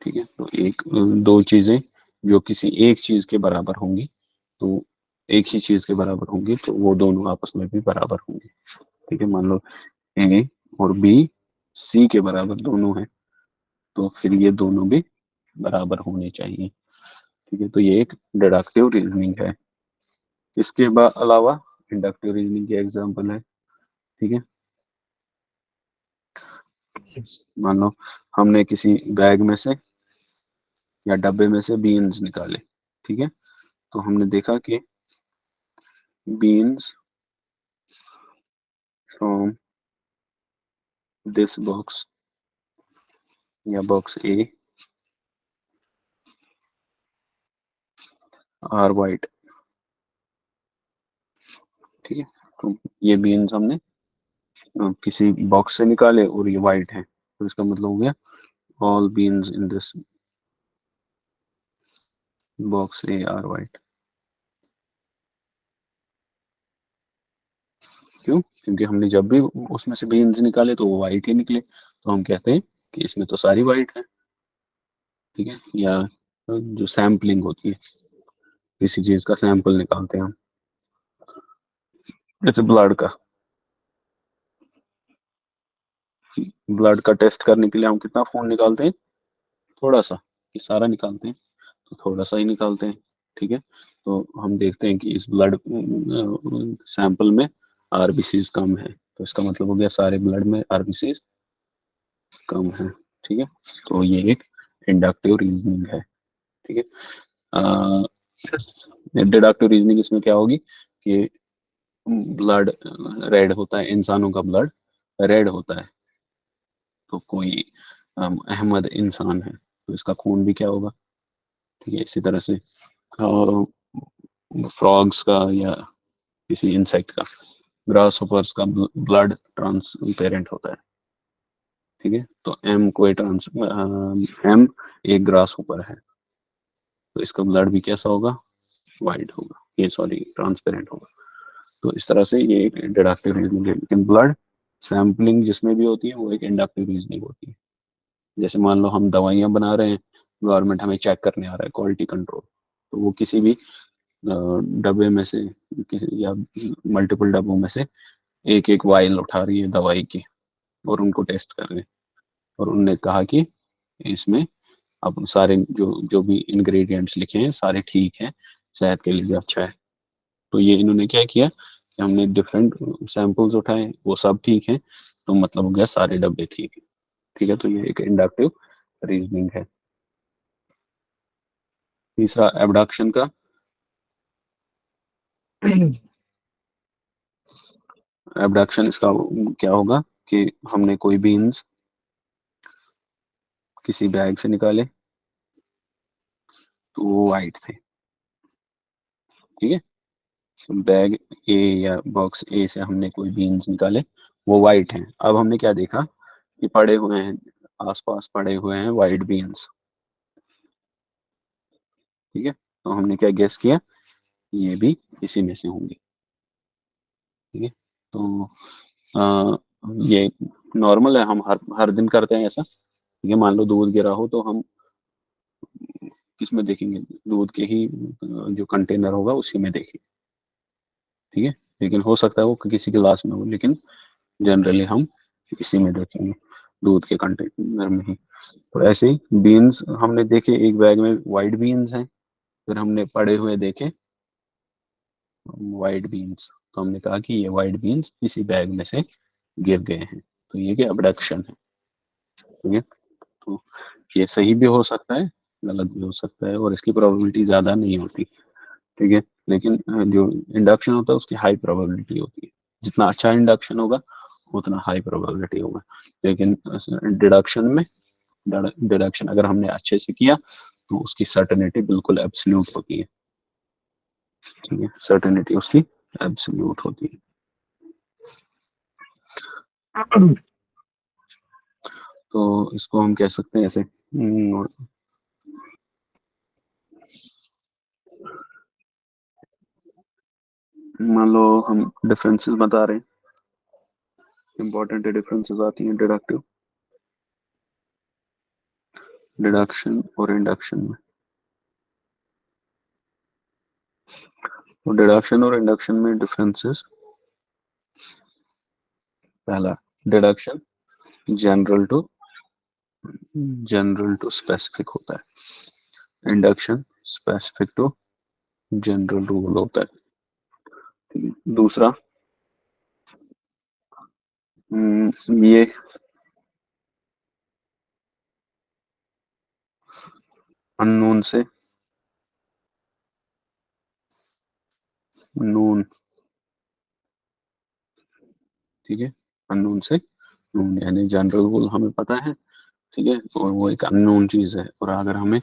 ठीक है। तो एक दो चीजें जो किसी एक चीज के बराबर होंगी, तो एक ही चीज के बराबर होंगी, तो वो दोनों आपस में भी बराबर होंगी, ठीक है। मान लो ए और बी सी के बराबर दोनों हैं, तो फिर ये दोनों भी बराबर होने चाहिए, ठीक है। तो ये एक डिडक्टिव रीजनिंग है। इसके अलावा इंडक्टिव रीजनिंग की एग्जांपल है, ठीक है। मान लो हमने किसी बैग में से या डब्बे में से बीन्स निकाले, ठीक है। तो हमने देखा कि बीन्स फ्रॉम दिस बॉक्स या बॉक्स ए आर वाइट, ठीक है। तो ये बीन्स हमने किसी बॉक्स से निकाले और ये वाइट है, तो इसका मतलब हो गया all beans in this box A R white. क्यों? क्योंकि हमने जब भी उसमें से बीन्स निकाले तो वो वाइट ही निकले, तो हम कहते हैं कि इसमें तो सारी वाइट है, ठीक है। या जो सैम्पलिंग होती है, किसी चीज का सैंपल निकालते हैं हम, जैसे ब्लड का, ब्लड का टेस्ट करने के लिए हम कितना खून निकालते हैं? थोड़ा सा, कि सारा निकालते हैं? तो थोड़ा सा ही निकालते हैं, ठीक है। तो हम देखते हैं कि इस ब्लड सैंपल में आरबीसीज कम है, तो इसका मतलब हो गया सारे ब्लड में आरबीसीज कम है, ठीक है। तो ये एक इंडक्टिव रीजनिंग है, ठीक है। डिडक्टिव रीजनिंग इसमें क्या होगी कि ब्लड रेड होता है, इंसानों का ब्लड रेड होता है, तो कोई अहमद इंसान है, तो इसका खून भी क्या होगा, ठीक है। इसी तरह से फ्रॉग्स का या किसी इंसेक्ट का, ग्रास होपर्स का ब्लड ट्रांसपेरेंट होता है, ठीक है। तो एम कोई एम एक ग्रास होपर है, तो इसका ब्लड भी कैसा होगा? वाइट होगा, ये सॉरी ट्रांसपेरेंट होगा। तो इस तरह से ये एक डिडक्टिव रीजनिंग है, लेकिन ब्लड सैंपलिंग जिसमें भी होती है वो एक इंडक्टिव रीजनिंग होती है। जैसे मान लो हम दवाइयां बना रहे हैं, गवर्नमेंट हमें चेक करने आ रहा है, क्वालिटी कंट्रोल, तो वो किसी भी डब्बे में से, किसी या मल्टीपल डब्बों में से एक एक वायल उठा रही है दवाई की, और उनको टेस्ट कर रहे हैं, और उनने कहा कि इसमें अब सारे जो जो भी इंग्रेडिएंट्स लिखे हैं सारे ठीक हैं, सेहत के लिए अच्छा है। तो ये इन्होंने क्या किया कि हमने डिफरेंट सैंपल्स उठाए, वो सब ठीक है, तो मतलब हो गया सारे डब्बे ठीक है, ठीक है। तो ये एक इंडक्टिव रीजनिंग है। तीसरा एबडक्शन का। एबडक्शन इसका क्या होगा कि हमने कोई बीन्स किसी बैग से निकाले, तो वो वाइट थे, ठीक है। बैग ए या बॉक्स ए से हमने कोई बीन्स निकाले, वो वाइट हैं। अब हमने क्या देखा कि पड़े हुए हैं, आसपास पड़े हुए हैं वाइट बीन्स, ठीक है। तो हमने क्या गेस किया, ये भी इसी में से होंगे, ठीक है। तो ये नॉर्मल है, हम हर हर दिन करते हैं ऐसा, ठीक है। मान लो दूध गिरा हो तो हम किस में देखेंगे? दूध के ही जो कंटेनर होगा उसी में देखेंगे, ठीक है। लेकिन हो सकता है वो किसी गिलास में हो, लेकिन जनरली हम इसी में देखेंगे, दूध के कंटेनर में ही। तो ऐसे ही बीन्स हमने देखे, एक बैग में वाइट बीन्स हैं, फिर हमने पड़े हुए देखे वाइट बीन्स, तो हमने कहा कि ये वाइट बीन्स इसी बैग में से गिर गए हैं, तो ये क्या अबडक्शन है, ठीक है। तो ये सही भी हो सकता है, गलत भी हो सकता है, और इसकी प्रोबेबिलिटी ज्यादा नहीं होती, ठीक है। लेकिन जो इंडक्शन होता है उसकी हाई प्रोबेबिलिटी होती है, जितना अच्छा इंडक्शन होगा उतना हाई प्रोबेबिलिटी होगा। लेकिन डिडक्शन में, डिडक्शन अगर हमने अच्छे से किया तो उसकी सर्टेनिटी बिल्कुल एब्सोल्यूट होती है, ठीक है। सर्टेनिटी उसकी एब्सोल्यूट होती है। तो इसको हम कह सकते हैं ऐसे, मान लो हम डिफरेंसेस बता रहे हैं, इंपॉर्टेंट डिफरेंसेस आती हैं डिडक्टिव, डिडक्शन और इंडक्शन में। तो डिडक्शन और इंडक्शन में डिफरेंसेस, पहला डिडक्शन जनरल टू स्पेसिफिक होता है, induction specific to general rule होता है। दूसरा, ये अननोन से नोन, ठीक है, अननोन से नोन, यानी जनरल रूल हमें पता है, ठीक है, और वो एक अननोन चीज है, और अगर हमें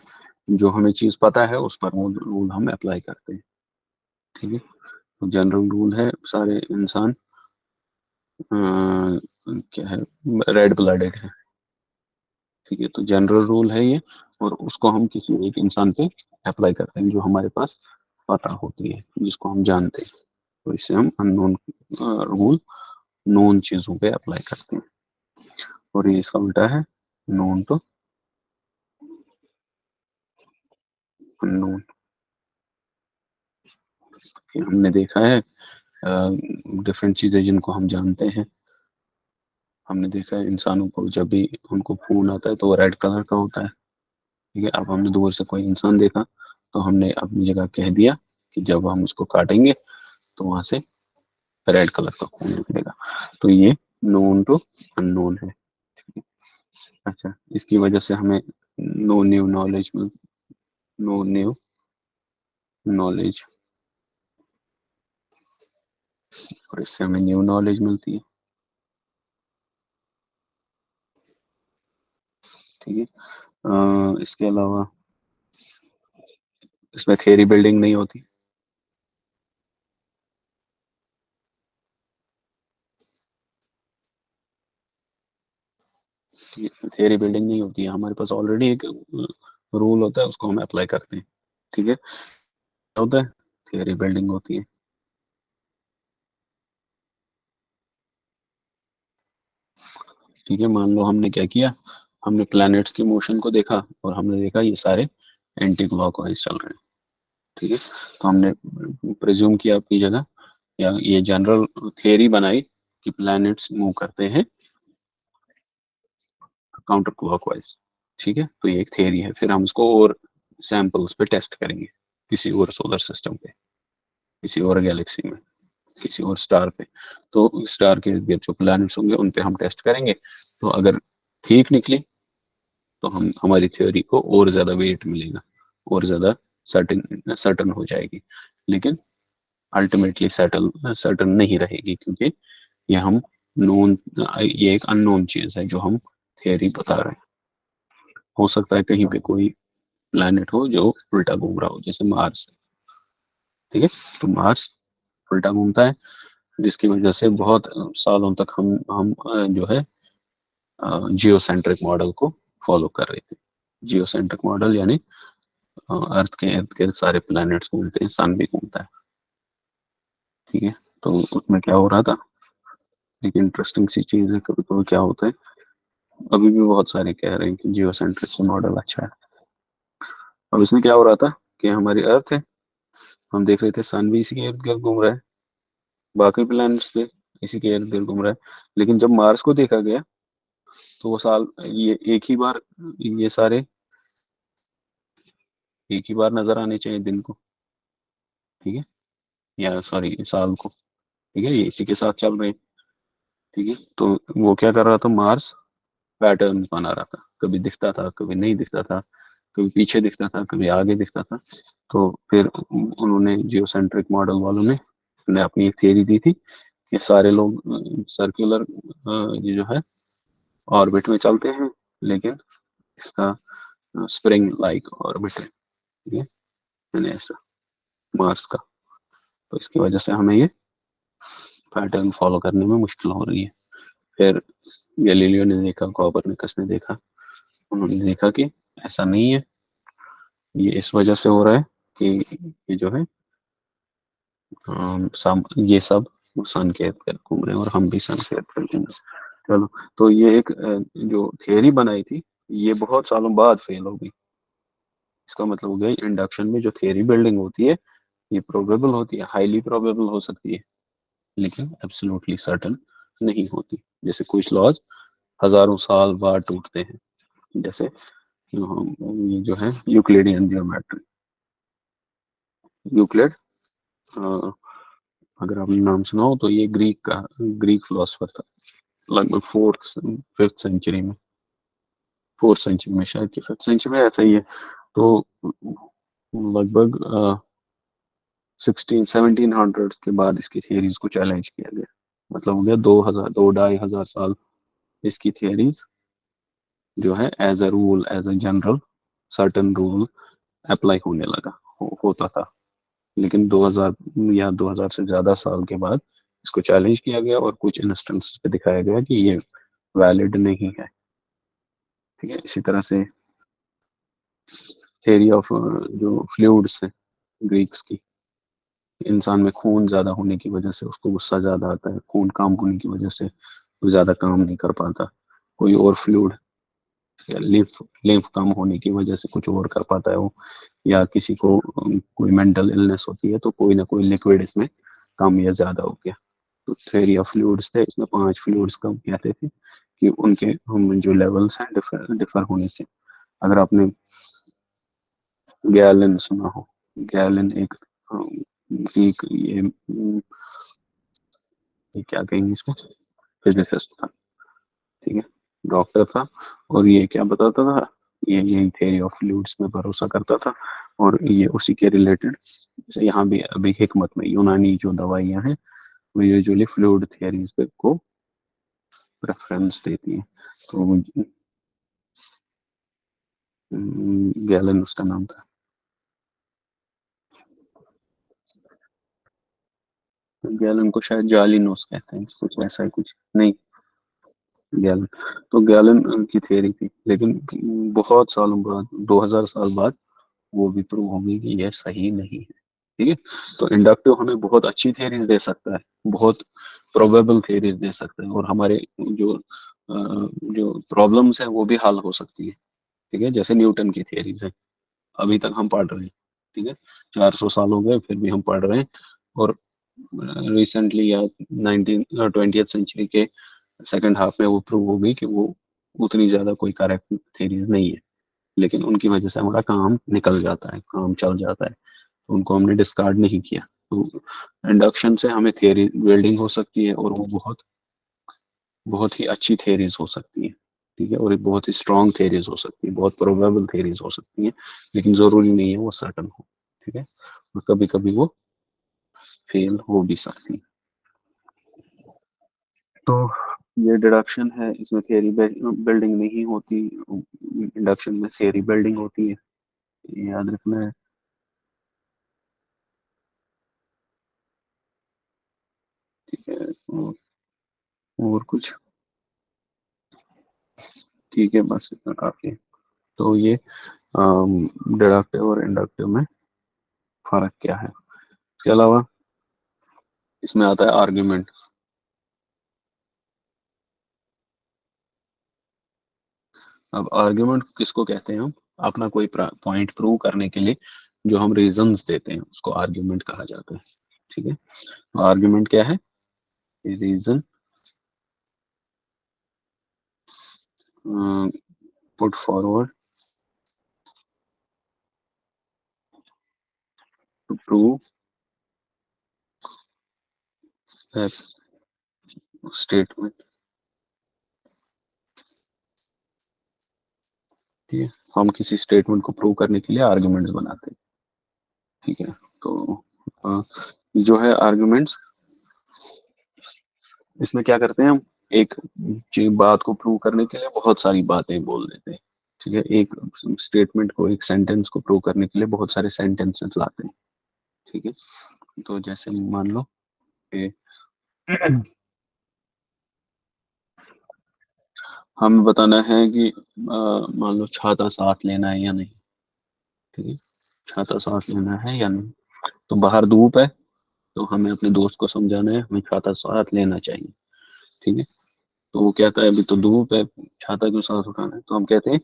जो हमें चीज पता है उस पर वो रूल हम अप्लाई करते हैं, ठीक है। तो जनरल रूल है सारे इंसान क्या है, रेड ब्लडेड है, ठीक है, तो जनरल रूल है ये, और उसको हम किसी एक इंसान पे अप्लाई करते हैं जो हमारे पास पता होती है, जिसको हम जानते हैं, तो इससे हम अननोन रूल नोन चीजों पे अप्लाई करते हैं, और ये इसका उल्टा है, नोन टू अननोन। हमने देखा है डिफरेंट चीजें जिनको हम जानते हैं, हमने देखा है इंसानों को जब भी उनको खून आता है तो वो रेड कलर का होता है, ठीक है। अब हमने दूर से कोई इंसान देखा तो हमने अपनी जगह कह दिया कि जब हम उसको काटेंगे तो वहां से रेड कलर का खून निकलेगा, तो ये नोन टू अननोन है। अच्छा, इसकी वजह से हमें नो न्यू नॉलेज मिल नो न्यू नॉलेज, और इससे हमें न्यू नॉलेज मिलती है, ठीक है। इसके अलावा इसमें थियरी बिल्डिंग नहीं होती, थियरी बिल्डिंग नहीं होती है, हमारे पास ऑलरेडी एक रूल होता है, उसको हम अप्लाई करते हैं, ठीक है, क्या होता है, थियरी बिल्डिंग होती है। ठीक है, मान लो हमने क्या किया, हमने प्लैनेट्स की मोशन को देखा और हमने देखा ये सारे एंटी क्लॉकवाइज चल रहे हैं, ठीक है, तो हमने प्रिज्यूम किया अपनी जगह, या ये जनरल थियरी बनाई कि प्लैनेट्स मूव करते हैं काउंटर क्लॉकवाइज, ठीक है, तो ये एक थियरी है, फिर हम उसको और सैंपल्स पे टेस्ट करेंगे, किसी और सोलर सिस्टम पे, किसी और गैलेक्सी में, किसी और स्टार पे, तो स्टार के इर्द गिर्द जो प्लैनेट्स होंगे उन पे हम टेस्ट करेंगे, तो अगर ठीक निकली तो हम हमारी थ्योरी को और ज्यादा वेट मिलेगा, और ज्यादा सर्टन सर्टन हो जाएगी, लेकिन अल्टीमेटली सर्टन सर्टन नहीं रहेगी, क्योंकि ये हम नोन ये एक अननोन चीज है जो हम थियरी बता रहे हैं। हो सकता है कहीं पे कोई प्लैनेट हो जो उल्टा घूम रहा हो, जैसे मार्स, ठीक है, तो मार्स उल्टा घूमता है, जिसकी वजह से बहुत सालों तक हम जो है जियोसेंट्रिक मॉडल को फॉलो कर रहे थे। जियोसेंट्रिक मॉडल यानी अर्थ के इर्द गिर्द सारे प्लैनेट्स घूमते हैं, सन भी घूमता है, ठीक है, तो उसमें क्या हो रहा था, एक इंटरेस्टिंग सी चीज है, कभी कभी क्या होता है, अभी भी बहुत सारे कह रहे हैं कि जियोसेंट्रिक मॉडल अच्छा है। अब इसमें क्या हो रहा था कि हमारी अर्थ है, हम देख रहे थे सन भी इसी के इर्द गिर्द घूम रहा है, बाकी प्लैनेट्स पे इसी के इर्द गिर्द घूम रहा है, लेकिन जब मार्स को देखा गया तो वो साल ये एक ही बार, ये सारे एक ही बार नजर आने चाहिए दिन को, ठीक है, या सॉरी साल को, ठीक है, ये इसी के साथ चल रहे हैं, ठीक है, तो वो क्या कर रहा था, मार्स पैटर्न बना रहा था, कभी दिखता था कभी नहीं दिखता था, कभी पीछे दिखता था कभी आगे दिखता था, तो फिर उन्होंने जियोसेंट्रिक मॉडल वालों ने अपनी एक थियरी दी थी कि सारे लोग सर्कुलर ये जो है ऑर्बिट में चलते हैं, लेकिन इसका स्प्रिंग लाइक ऑर्बिट है, ठीक है, यानी ऐसा मार्स का, तो इसकी वजह से हमें ये पैटर्न फॉलो करने में मुश्किल हो रही है। फिर गैलीलियो ने देखा, कॉपरनिकस ने देखा, उन्होंने देखा कि ऐसा नहीं है, ये इस वजह से हो रहा है कि ये जो है ये सब सन के इर्द गिर्द घूम रहे हैं और हम भी सन के इर्द गिर्द घूम रहे हैं। चलो, तो ये एक जो थियरी बनाई थी, ये बहुत सालों बाद फेल हो गई। इसका मतलब हो गया इंडक्शन में जो थियरी बिल्डिंग होती है, ये प्रोबेबल होती है, हाईली प्रोबेबल हो सकती है, लेकिन एब्सोल्युटली सर्टन नहीं होती। जैसे कुछ लॉज हजारों साल बाद टूटते हैं, जैसे ये जो है यूक्लिडियन ज्योमेट्री। यूक्लिड, अगर आपने नाम सुना हो तो ये ग्रीक फिलोसफर था, लगभग 4th 5th सेंचुरी में, 4th सेंचुरी में शायद कि 5th सेंचुरी में, ऐसा ही है। तो लगभग 16 1700 के बाद इसकी थियरीज को चैलेंज किया गया। मतलब हो गया 2000 2 ढाई हजार साल इसकी थियरीज जो है as a rule, as a general certain rule apply होने लगा, होता था। लेकिन 2000 या 2000 से ज्यादा साल के बाद इसको चैलेंज किया गया और कुछ इंस्टेंसेस पे दिखाया गया कि ये वैलिड नहीं है। ठीक है, इसी तरह से थ्योरी ऑफ जो फ्लूइड्स है ग्रीक्स की, इंसान में खून ज्यादा होने की वजह से उसको गुस्सा ज्यादा आता है, खून कम होने की वजह से वो ज्यादा काम नहीं कर पाता। कोई और फ्लूइड या लिम्फ लिम्फ कम होने की वजह से कुछ और कर पाता है वो, या किसी को कोई मेंटल इलनेस होती है तो कोई ना कोई लिक्विड इसमें कम या ज्यादा हो गया। तो थ्योरी ऑफ फ्लूइड्स थे, इसमें 5 फ्लूइड्स का कहते थे कि उनके हम जो लेवल्स हैं डिफर डिफर होने से। अगर आपने गैलन सुना हो, गैलन एक ग्रीक ये क्या कहेंगे इसको, फिजिसिस्ट था। ठीक है, डॉक्टर था, और ये क्या बताता था, ये यही थ्योरी ऑफ फ्लूइड्स में भरोसा करता था। और ये उसी के रिलेटेड, जैसे यहाँ भी अभी हिकमत में यूनानी जो दवाइयाँ हैं वो यूजुअली फ्लूइड थियरीज को प्रेफरेंस देती है। तो गैलन उसका नाम था। गैलन को शायद जालिनोस कहते हैं, कुछ ऐसा ही कुछ नहीं। गैलन, तो गैलन की थियरी थी, लेकिन बहुत सालों बाद, 2000 साल बाद वो भी प्रूव होगी कि यह सही नहीं है। ठीक है, तो इंडक्टिव हमें बहुत अच्छी थियरीज दे सकता है, बहुत प्रोबेबल थियरीज दे सकता है, और हमारे जो प्रॉब्लम्स है वो भी हल हो सकती है। ठीक है, जैसे न्यूटन की थियरीज है, अभी तक हम पढ़ रहे हैं। ठीक है, 400 साल हो गए फिर भी हम पढ़ रहे हैं। और रिसेंटली या 20th सेंचुरी के सेकंड हाफ में वो प्रूव हो गई कि वो उतनी ज्यादा कोई करेक्ट थेरीज नहीं है, लेकिन उनकी वजह से हमारा काम निकल जाता है, काम चल जाता है, तो उनको हमने डिस्कार्ड नहीं किया। तो इंडक्शन से हमें थियरी बिल्डिंग हो सकती है, और वो बहुत बहुत ही अच्छी थियरीज हो सकती है। ठीक है, और एक बहुत ही स्ट्रॉन्ग थियरीज हो सकती है, बहुत प्रोबेबल थियरीज हो सकती है, लेकिन जरूरी नहीं है वो सर्टन हो। ठीक है, और कभी कभी वो फेल हो भी सकती है। तो ये डिडक्शन है, इसमें थियरी बिल्डिंग नहीं होती, इंडक्शन में थियरी बिल्डिंग होती है, ये याद रखना है। ठीक है, और कुछ, ठीक है, बस इतना काफी है। तो ये डिडक्टिव और इंडक्टिव में फर्क क्या है, इसके अलावा इसमें आता है आर्ग्यूमेंट। अब आर्ग्यूमेंट किसको कहते हैं हम, अपना कोई पॉइंट प्रूव करने के लिए जो हम रीजंस देते हैं उसको आर्ग्यूमेंट कहा जाता है। ठीक है, आर्ग्यूमेंट क्या है, reason put forward to prove statement. ठीक है, हम किसी स्टेटमेंट को प्रूव करने के लिए आर्ग्यूमेंट्स बनाते हैं। ठीक है, तो अ, जो है आर्ग्यूमेंट्स, इसमें क्या करते हैं हम, एक बात को प्रूव करने के लिए बहुत सारी बातें बोल देते हैं। ठीक है, एक स्टेटमेंट को, एक सेंटेंस को प्रूव करने के लिए बहुत सारे सेंटेंसेस लाते हैं। ठीक है, तो जैसे मान लो कि हमें बताना है कि मान लो छाता साथ लेना है या नहीं। ठीक है, छाता साथ लेना है या नहीं, तो बाहर धूप है, तो हमें अपने दोस्त को समझाना है, हमें छाता साथ लेना चाहिए। ठीक है। तो वो कहता है अभी तो धूप है, छाता क्यों साथ उठाना है? तो हम कहते हैं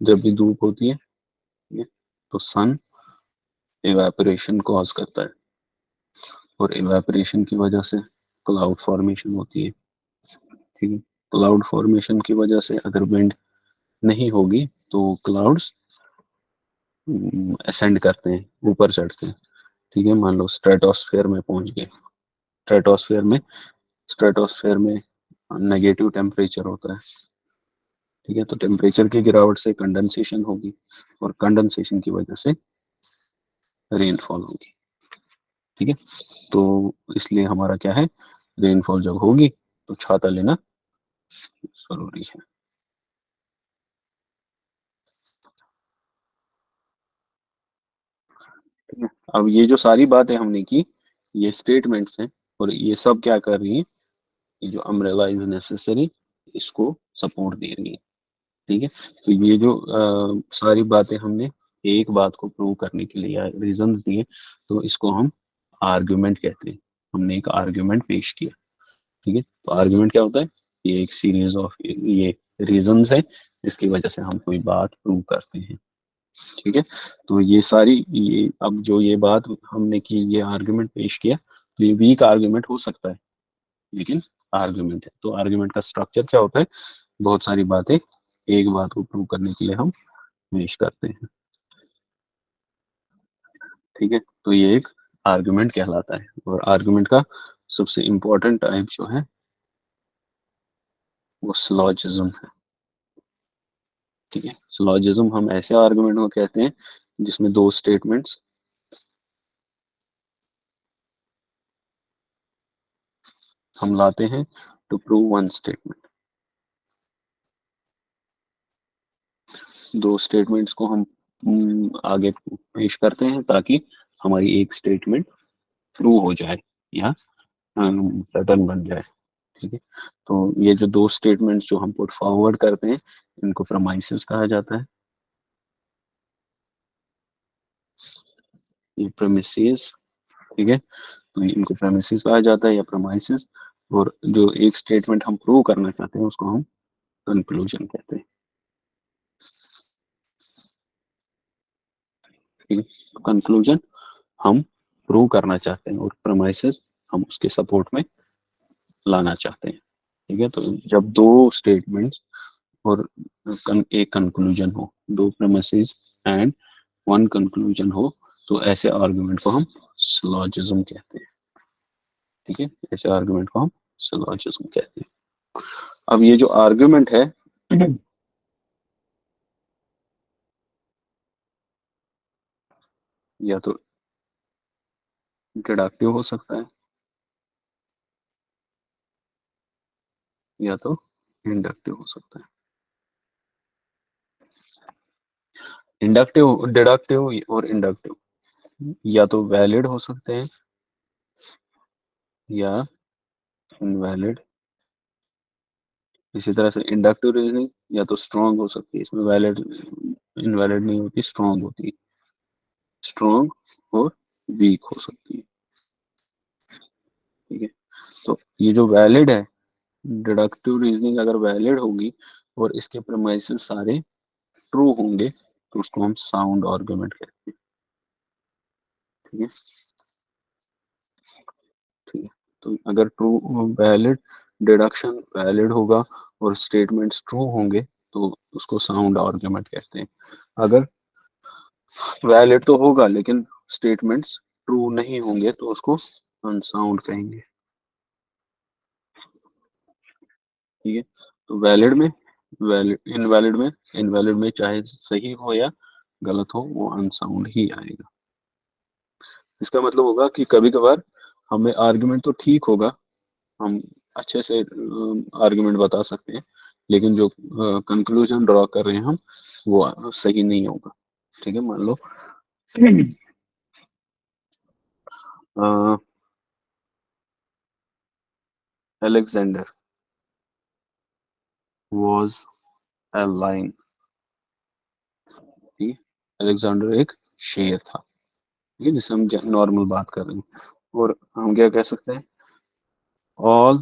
जब भी धूप होती है, ठीक है, तो सन इवेपोरेशन कॉज करता है, और इवेपोरेशन की वजह से क्लाउड फॉर्मेशन होती है। ठीक है। क्लाउड फॉर्मेशन की वजह से अगर विंड नहीं होगी तो क्लाउड्स असेंड करते हैं, ऊपर चढ़ते हैं। ठीक है। मान लो स्ट्रेटोस्फेयर में पहुंच गए। स्ट्रेटोस्फेयर में स्ट्रेटोस्फेयर में नेगेटिव टेम्परेचर होता है। ठीक है। तो टेम्परेचर की गिरावट से कंडेंसेशन होगी, और कंडेंसेशन की वजह से रेनफॉल होगी। ठीक है। तो इसलिए हमारा क्या है, रेनफॉल जब होगी तो छाता लेना जरूरी है। ठीक है। अब ये जो सारी बातें हमने की, ये स्टेटमेंट्स हैं, और ये सब क्या कर रही है, ये जो अम्ब्रेला इज नेसेसरी, इसको सपोर्ट दे रही है। ठीक है। तो ये जो सारी बातें हमने एक बात को प्रूव करने के लिए रीजंस दिए, तो इसको हम आर्गुमेंट कहते हैं। हमने एक आर्गुमेंट पेश किया। ठीक है। तो आर्गुमेंट क्या होता है, ये एक सीरीज ऑफ ये रीजंस है जिसकी वजह से हम कोई बात प्रूव करते हैं। ठीक है। तो ये सारी, ये अब जो ये बात हमने की, ये आर्गुमेंट पेश किया, तो ये वीक आर्गुमेंट हो सकता है, लेकिन आर्गुमेंट है। तो आर्गुमेंट का स्ट्रक्चर क्या होता है, बहुत सारी बातें एक बात को प्रूव करने के लिए हम पेश करते हैं। ठीक है। तो ये एक आर्गुमेंट कहलाता है, और आर्गुमेंट का सबसे इंपॉर्टेंट टाइप जो है वो सिलॉजिज्म है। ठीक है। सिलॉजिज्म हम ऐसे आर्गुमेंट को कहते हैं जिसमें दो स्टेटमेंट्स हम लाते हैं टू प्रूव वन स्टेटमेंट। दो स्टेटमेंट्स को हम आगे पेश करते हैं ताकि हमारी एक स्टेटमेंट ट्रू हो जाए, या पैटर्न बन जाए। ठीक है। तो ये जो दो स्टेटमेंट्स जो हम पुट फॉरवर्ड करते हैं, इनको प्रमाइसेस कहा जाता है। ये प्रेमिसेस। ठीक है। तो इनको प्रेमिसेस कहा जाता है, या प्रमाइसेस। और जो एक स्टेटमेंट हम प्रूव करना चाहते हैं उसको हम कंक्लूजन कहते हैं। ठीक है। कंक्लूजन हम प्रूव करना चाहते हैं, और प्रमाइसेस हम उसके सपोर्ट में लाना चाहते हैं। ठीक है। तो जब दो स्टेटमेंट्स और एक कंक्लूजन हो, दो प्रेमिसेस एंड वन कंक्लूजन हो, तो ऐसे आर्गुमेंट को हम सिलॉजिज्म कहते हैं। ठीक है। ऐसे आर्गुमेंट को हम सिलॉजिज्म कहते हैं। अब ये जो आर्गुमेंट है, या तो डिडक्टिव हो सकता है, या तो इंडक्टिव हो सकता है। इंडक्टिव, डिडक्टिव और इंडक्टिव या तो वैलिड हो सकते हैं, या इनवैलिड। इसी तरह से इंडक्टिव रीजनिंग या तो स्ट्रांग हो सकती है, इसमें वैलिड इनवैलिड नहीं होती, स्ट्रांग होती है। स्ट्रांग और वीक हो सकती है। ठीक है। तो ये जो वैलिड है, डिडक्टिव रीजनिंग अगर वैलिड होगी और इसके प्रेमाइसेस सारे ट्रू होंगे, तो उसको हम साउंड आर्गुमेंट कहते हैं। ठीक है। ठीक है। तो अगर ट्रू, वैलिड, डिडक्शन वैलिड होगा और स्टेटमेंट्स ट्रू होंगे, तो उसको साउंड आर्गुमेंट कहते हैं। अगर वैलिड तो होगा लेकिन स्टेटमेंट्स ट्रू नहीं होंगे, तो उसको अनसाउंड कहेंगे। ठीक है। तो वैलिड में, वैलिड इनवैलिड में चाहे सही हो या गलत हो, वो अनसाउंड ही आएगा। इसका मतलब होगा कि कभी कभार हमें आर्गुमेंट तो ठीक होगा, हम अच्छे से आर्गुमेंट बता सकते हैं, लेकिन जो कंक्लूजन ड्रॉ कर रहे हैं हम, वो सही नहीं होगा। ठीक है। मान लो अलेक्जेंडर वॉज अ लाइन। ठीक है। अलेक्जेंडर एक शेर था। ठीक है, जिससे हम नॉर्मल बात कर रहे हैं। और हम क्या कह सकते हैं, ऑल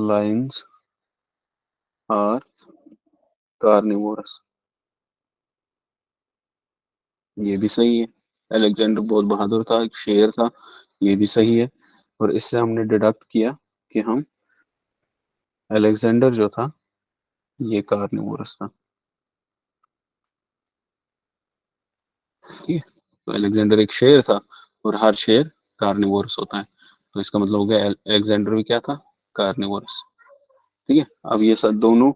लाइन्स आर कार्निवोरस। ये भी सही है। अलेक्जेंडर बहुत बहादुर था, एक शेर था। ये भी सही है। और इससे हमने डिडक्ट किया कि हम अलेक्जेंडर जो था ये कार्निवोरस था। ठीक है। तो अलेक्जेंडर एक शेर था, और हर शेर कार्निवोरस होता है। तो इसका मतलब हो गया अलेक्जेंडर भी क्या था, कार्निवोरस। ठीक है। अब ये सब दोनों,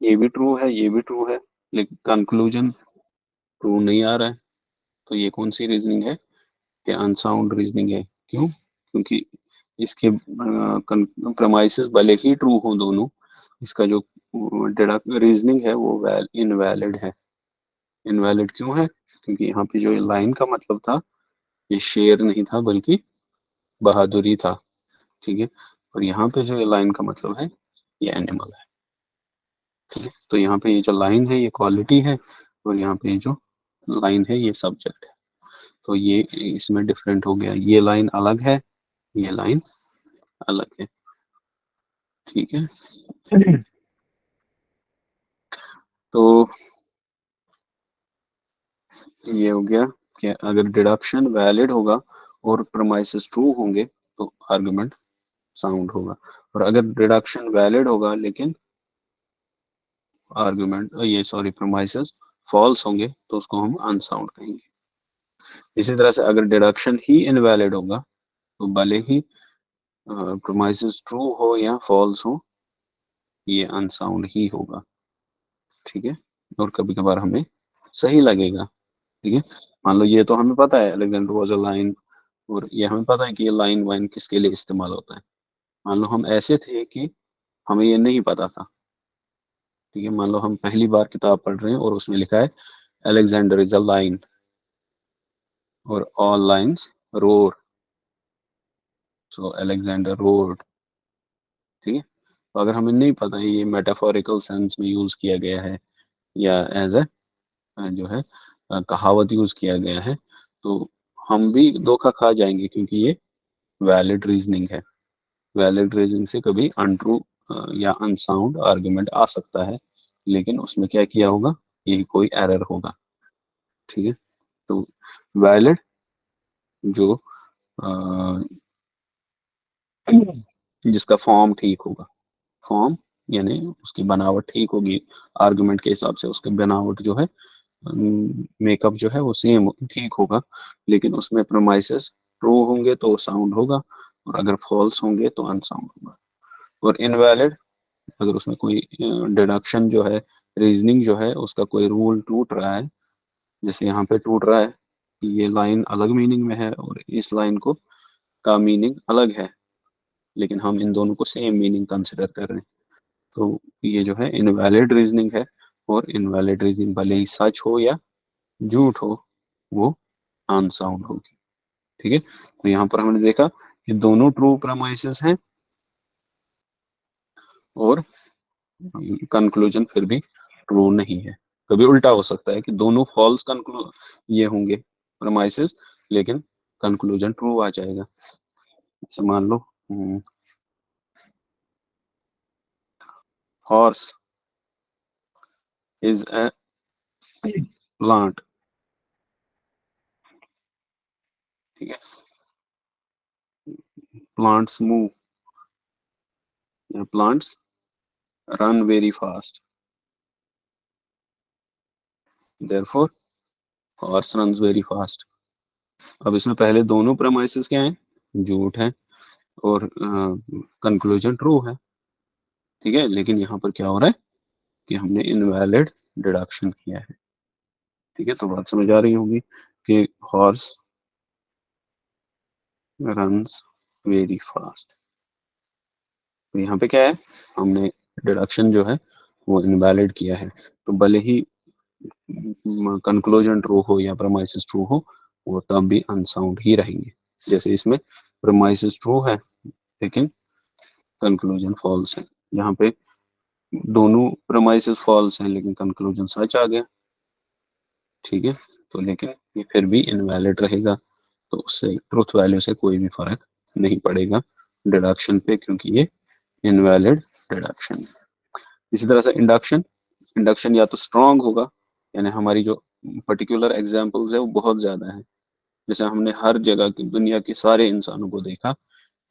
ये भी ट्रू है, ये भी ट्रू है, लेकिन कंक्लूजन ट्रू नहीं आ रहा है। तो ये कौन सी रीजनिंग है, ये अनसाउंड रीजनिंग है। क्यों? क्योंकि इसके प्रमाइसेस भले ही ट्रू हो दोनों, इसका जो रीजनिंग है वो इनवैलिड है। इनवैलिड क्यों है? क्योंकि यहाँ पे जो लाइन का मतलब था, ये शेर नहीं था बल्कि बहादुरी था। ठीक है। और यहाँ पे जो लाइन का मतलब है, ये एनिमल है। ठीक है। तो यहाँ पे ये जो लाइन है ये क्वालिटी है, और यहाँ पे जो लाइन है ये सब्जेक्ट है। तो ये इसमें डिफरेंट हो गया, ये लाइन अलग है, ये लाइन अलग है। ठीक है। तो ये हो गया कि अगर डिडक्शन वैलिड होगा और प्रमाइसेस ट्रू होंगे तो आर्गुमेंट साउंड होगा। और अगर डिडक्शन वैलिड होगा लेकिन आर्गुमेंट ये सॉरी प्रमाइसेस फॉल्स होंगे तो उसको हम अनसाउंड कहेंगे। इसी तरह से अगर डिडक्शन ही इनवैलिड होगा तो भले ही प्रमाइसेस ट्रू हो या फॉल्स हो, ये अनसाउंड ही होगा। ठीक है। और कभी कभार हमें सही लगेगा। ठीक है। मान लो ये तो हमें पता है अलेक्जेंडर वाज अ लाइन, और ये हमें पता है कि ये लाइन वाइन किसके लिए इस्तेमाल होता है। मान लो हम ऐसे थे कि हमें ये नहीं पता था। ठीक है। मान लो हम पहली बार किताब पढ़ रहे हैं और उसमें लिखा है अलेक्जेंडर इज अ लाइन और ऑल लाइन्स रोर, सो अलेक्जेंडर रोड। ठीक है। तो अगर हमें नहीं पता है ये मेटाफोरिकल सेंस में यूज किया गया है या एज ए जो है कहावत यूज किया गया है, तो हम भी धोखा खा जाएंगे, क्योंकि ये वैलिड रीजनिंग है। वैलिड रीजनिंग से कभी अनट्रू या अनसाउंड आर्गुमेंट आ सकता है, लेकिन उसमें क्या किया होगा, यही कोई एरर होगा। ठीक है। तो वैलिड जो अ, जिसका फॉर्म ठीक होगा, फॉर्म यानी उसकी बनावट ठीक होगी, आर्गुमेंट के हिसाब से उसकी बनावट जो है, मेकअप जो है वो सेम ठीक होगा, लेकिन उसमें प्रोमाइसेस ट्रू होंगे तो साउंड होगा, और अगर फॉल्स होंगे तो अनसाउंड होगा। और इनवैलिड, अगर उसमें कोई डिडक्शन जो है, रीजनिंग जो है उसका कोई रूल टूट रहा है, जैसे यहाँ पे टूट रहा है कि ये लाइन अलग मीनिंग में है और इस लाइन को का मीनिंग अलग है, लेकिन हम इन दोनों को सेम मीनिंग कंसिडर कर रहे हैं, तो ये जो है इनवैलिड रीजनिंग है। और इनवैलिड रीजनिंग भले ही सच हो या झूठ हो, वो अनसाउंड होगी। ठीक है। तो यहाँ पर हमने देखा कि दोनों ट्रू प्रोमाइसेस हैं, और कंक्लूजन फिर भी ट्रू नहीं है। कभी उल्टा हो सकता है कि दोनों फॉल्स कंक्लू ये होंगे प्रोमाइसेस, लेकिन कंक्लूजन ट्रू आ जाएगा। जैसे मान लो हॉर्स इज ए प्लांट। ठीक है। प्लांट्स मूव या plants run very fast, therefore horse runs very fast. अब इसमें पहले दोनों प्रेमाइसेस क्या हैं, झूठ है, और कंक्लूजन ट्रू है। ठीक है। लेकिन यहाँ पर क्या हो रहा है कि हमने इनवैलिड डिडक्शन किया है। ठीक है। तो बात समझ आ रही होगी कि हॉर्स रन्स वेरी फास्ट। तो यहाँ पे क्या है, हमने डिडक्शन जो है वो इनवैलिड किया है। तो भले ही कंक्लूजन ट्रू हो या प्रेमाइसेस ट्रू हो, वो तब भी अनसाउंड ही रहेंगे। जैसे इसमें प्रेमाइसेस ट्रू है लेकिन कंक्लूजन फॉल्स है। यहाँ पे दोनों प्रेमाइसेस फॉल्स हैं लेकिन कंक्लूजन सच आ गया। ठीक है। तो लेकिन ये फिर भी इनवैलिड रहेगा, तो उससे ट्रुथ वैल्यू से कोई भी फर्क नहीं पड़ेगा डिडक्शन पे, क्योंकि ये इनवैलिड डिडक्शन है। इसी तरह से इंडक्शन, इंडक्शन या तो स्ट्रांग होगा, यानी हमारी जो पर्टिकुलर एग्जांपल्स है वो बहुत ज्यादा है। जैसे हमने हर जगह की दुनिया के सारे इंसानों को देखा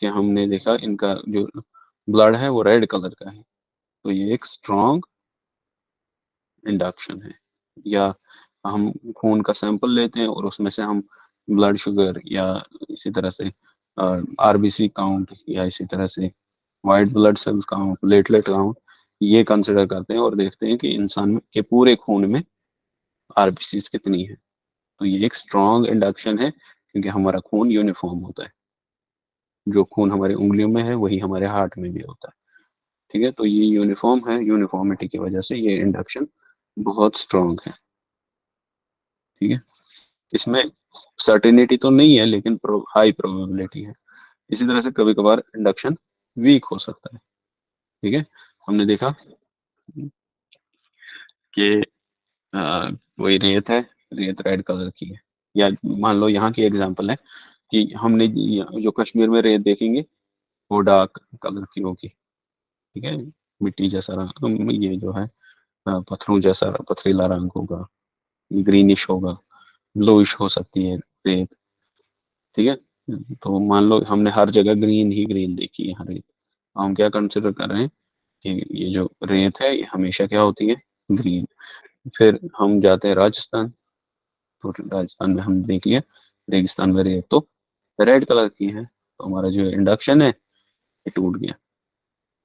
कि हमने देखा इनका जो ब्लड है वो रेड कलर का है, तो ये एक स्ट्रांग इंडक्शन है। या हम खून का सैंपल लेते हैं और उसमें से हम ब्लड शुगर या इसी तरह से आरबीसी काउंट या इसी तरह से white blood cells count, platelet count, ये कंसिडर करते हैं और देखते हैं कि इंसान के पूरे खून में आरबीसी कितनी है। तो ये एक स्ट्रॉन्ग इंडक्शन है, क्योंकि हमारा खून यूनिफॉर्म होता है, जो खून हमारी उंगलियों में है वही हमारे हार्ट में भी होता है। ठीक है, तो ये यूनिफॉर्म है, यूनिफॉर्मिटी की वजह से ये इंडक्शन बहुत स्ट्रॉन्ग है। ठीक है, इसमें सर्टेनिटी तो नहीं है लेकिन हाई प्रोबेबिलिटी है। इसी तरह से कभी कभार इंडक्शन वीक हो सकता है। ठीक है, हमने देखा कि कोई रेत है, रेत रेड कलर की है, या मान लो यहाँ की एग्जांपल है कि हमने जो कश्मीर में रेत देखेंगे वो डार्क कलर की होगी। ठीक है, मिट्टी जैसा रंग, ये जो है पत्थरों जैसा पथरीला रंग होगा, ग्रीनिश होगा, ब्लूइश हो सकती है रेत। ठीक है, तो मान लो हमने हर जगह ग्रीन ही ग्रीन देखी है हर रेत, हम क्या कंसिडर कर रहे हैं कि ये जो रेत है ये हमेशा क्या होती है, ग्रीन। फिर हम जाते हैं राजस्थान, तो राजस्थान में हम देख लिया रेगिस्तान में रेत तो रेड कलर की है, तो हमारा जो इंडक्शन है ये टूट गया।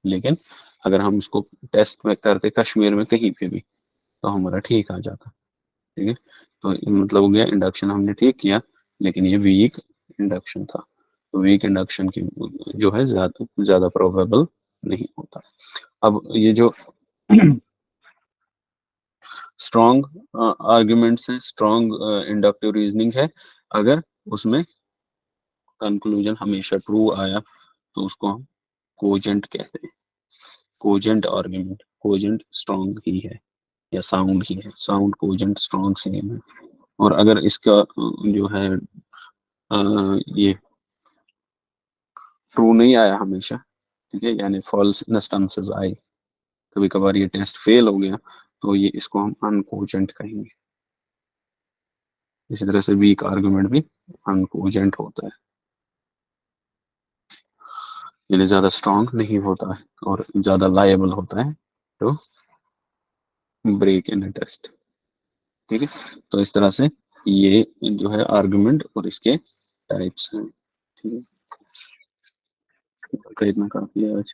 लेकिन अगर हम इसको टेस्ट में करते कश्मीर में कहीं पे भी, तो हमारा ठीक आ जाता। ठीक है, तो ये मतलब हो गया इंडक्शन हमने ठीक किया, लेकिन ये वीक इंडक्शन था। तो वीक इंडक्शन की जो है ज्यादा ज्यादा प्रोबेबल नहीं होता। अब ये जो स्ट्रॉन्ग आर्ग्यूमेंट्स हैं, स्ट्रॉन्ग इंडक्टिव रीजनिंग है, अगर उसमें कंक्लूजन हमेशा ट्रू आया तो उसको हम कोजेंट कहते हैं। कोजेंट आर्ग्यूमेंट, कोजेंट स्ट्रॉन्ग ही है या साउंड ही है, साउंड कोजेंट स्ट्रॉन्ग सेम है। और अगर इसका जो है ये ट्रू नहीं आया हमेशा, ठीक है, यानी फॉल्स इंस्टेंसेस आए, कभी कभार ये टेस्ट फेल हो गया, तो ये इसको हम अनकोजेंट कहेंगे। इसी तरह से वीक आर्गुमेंट भी अनकोजेंट होता है, यानी ज्यादा स्ट्रांग नहीं होता है और ज्यादा लायबल होता है तो ब्रेक इन टेस्ट। ठीक है, तो इस तरह से ये जो है आर्गुमेंट और इसके टाइप्स हैं। ठीक है, तो इतना काफी है आज।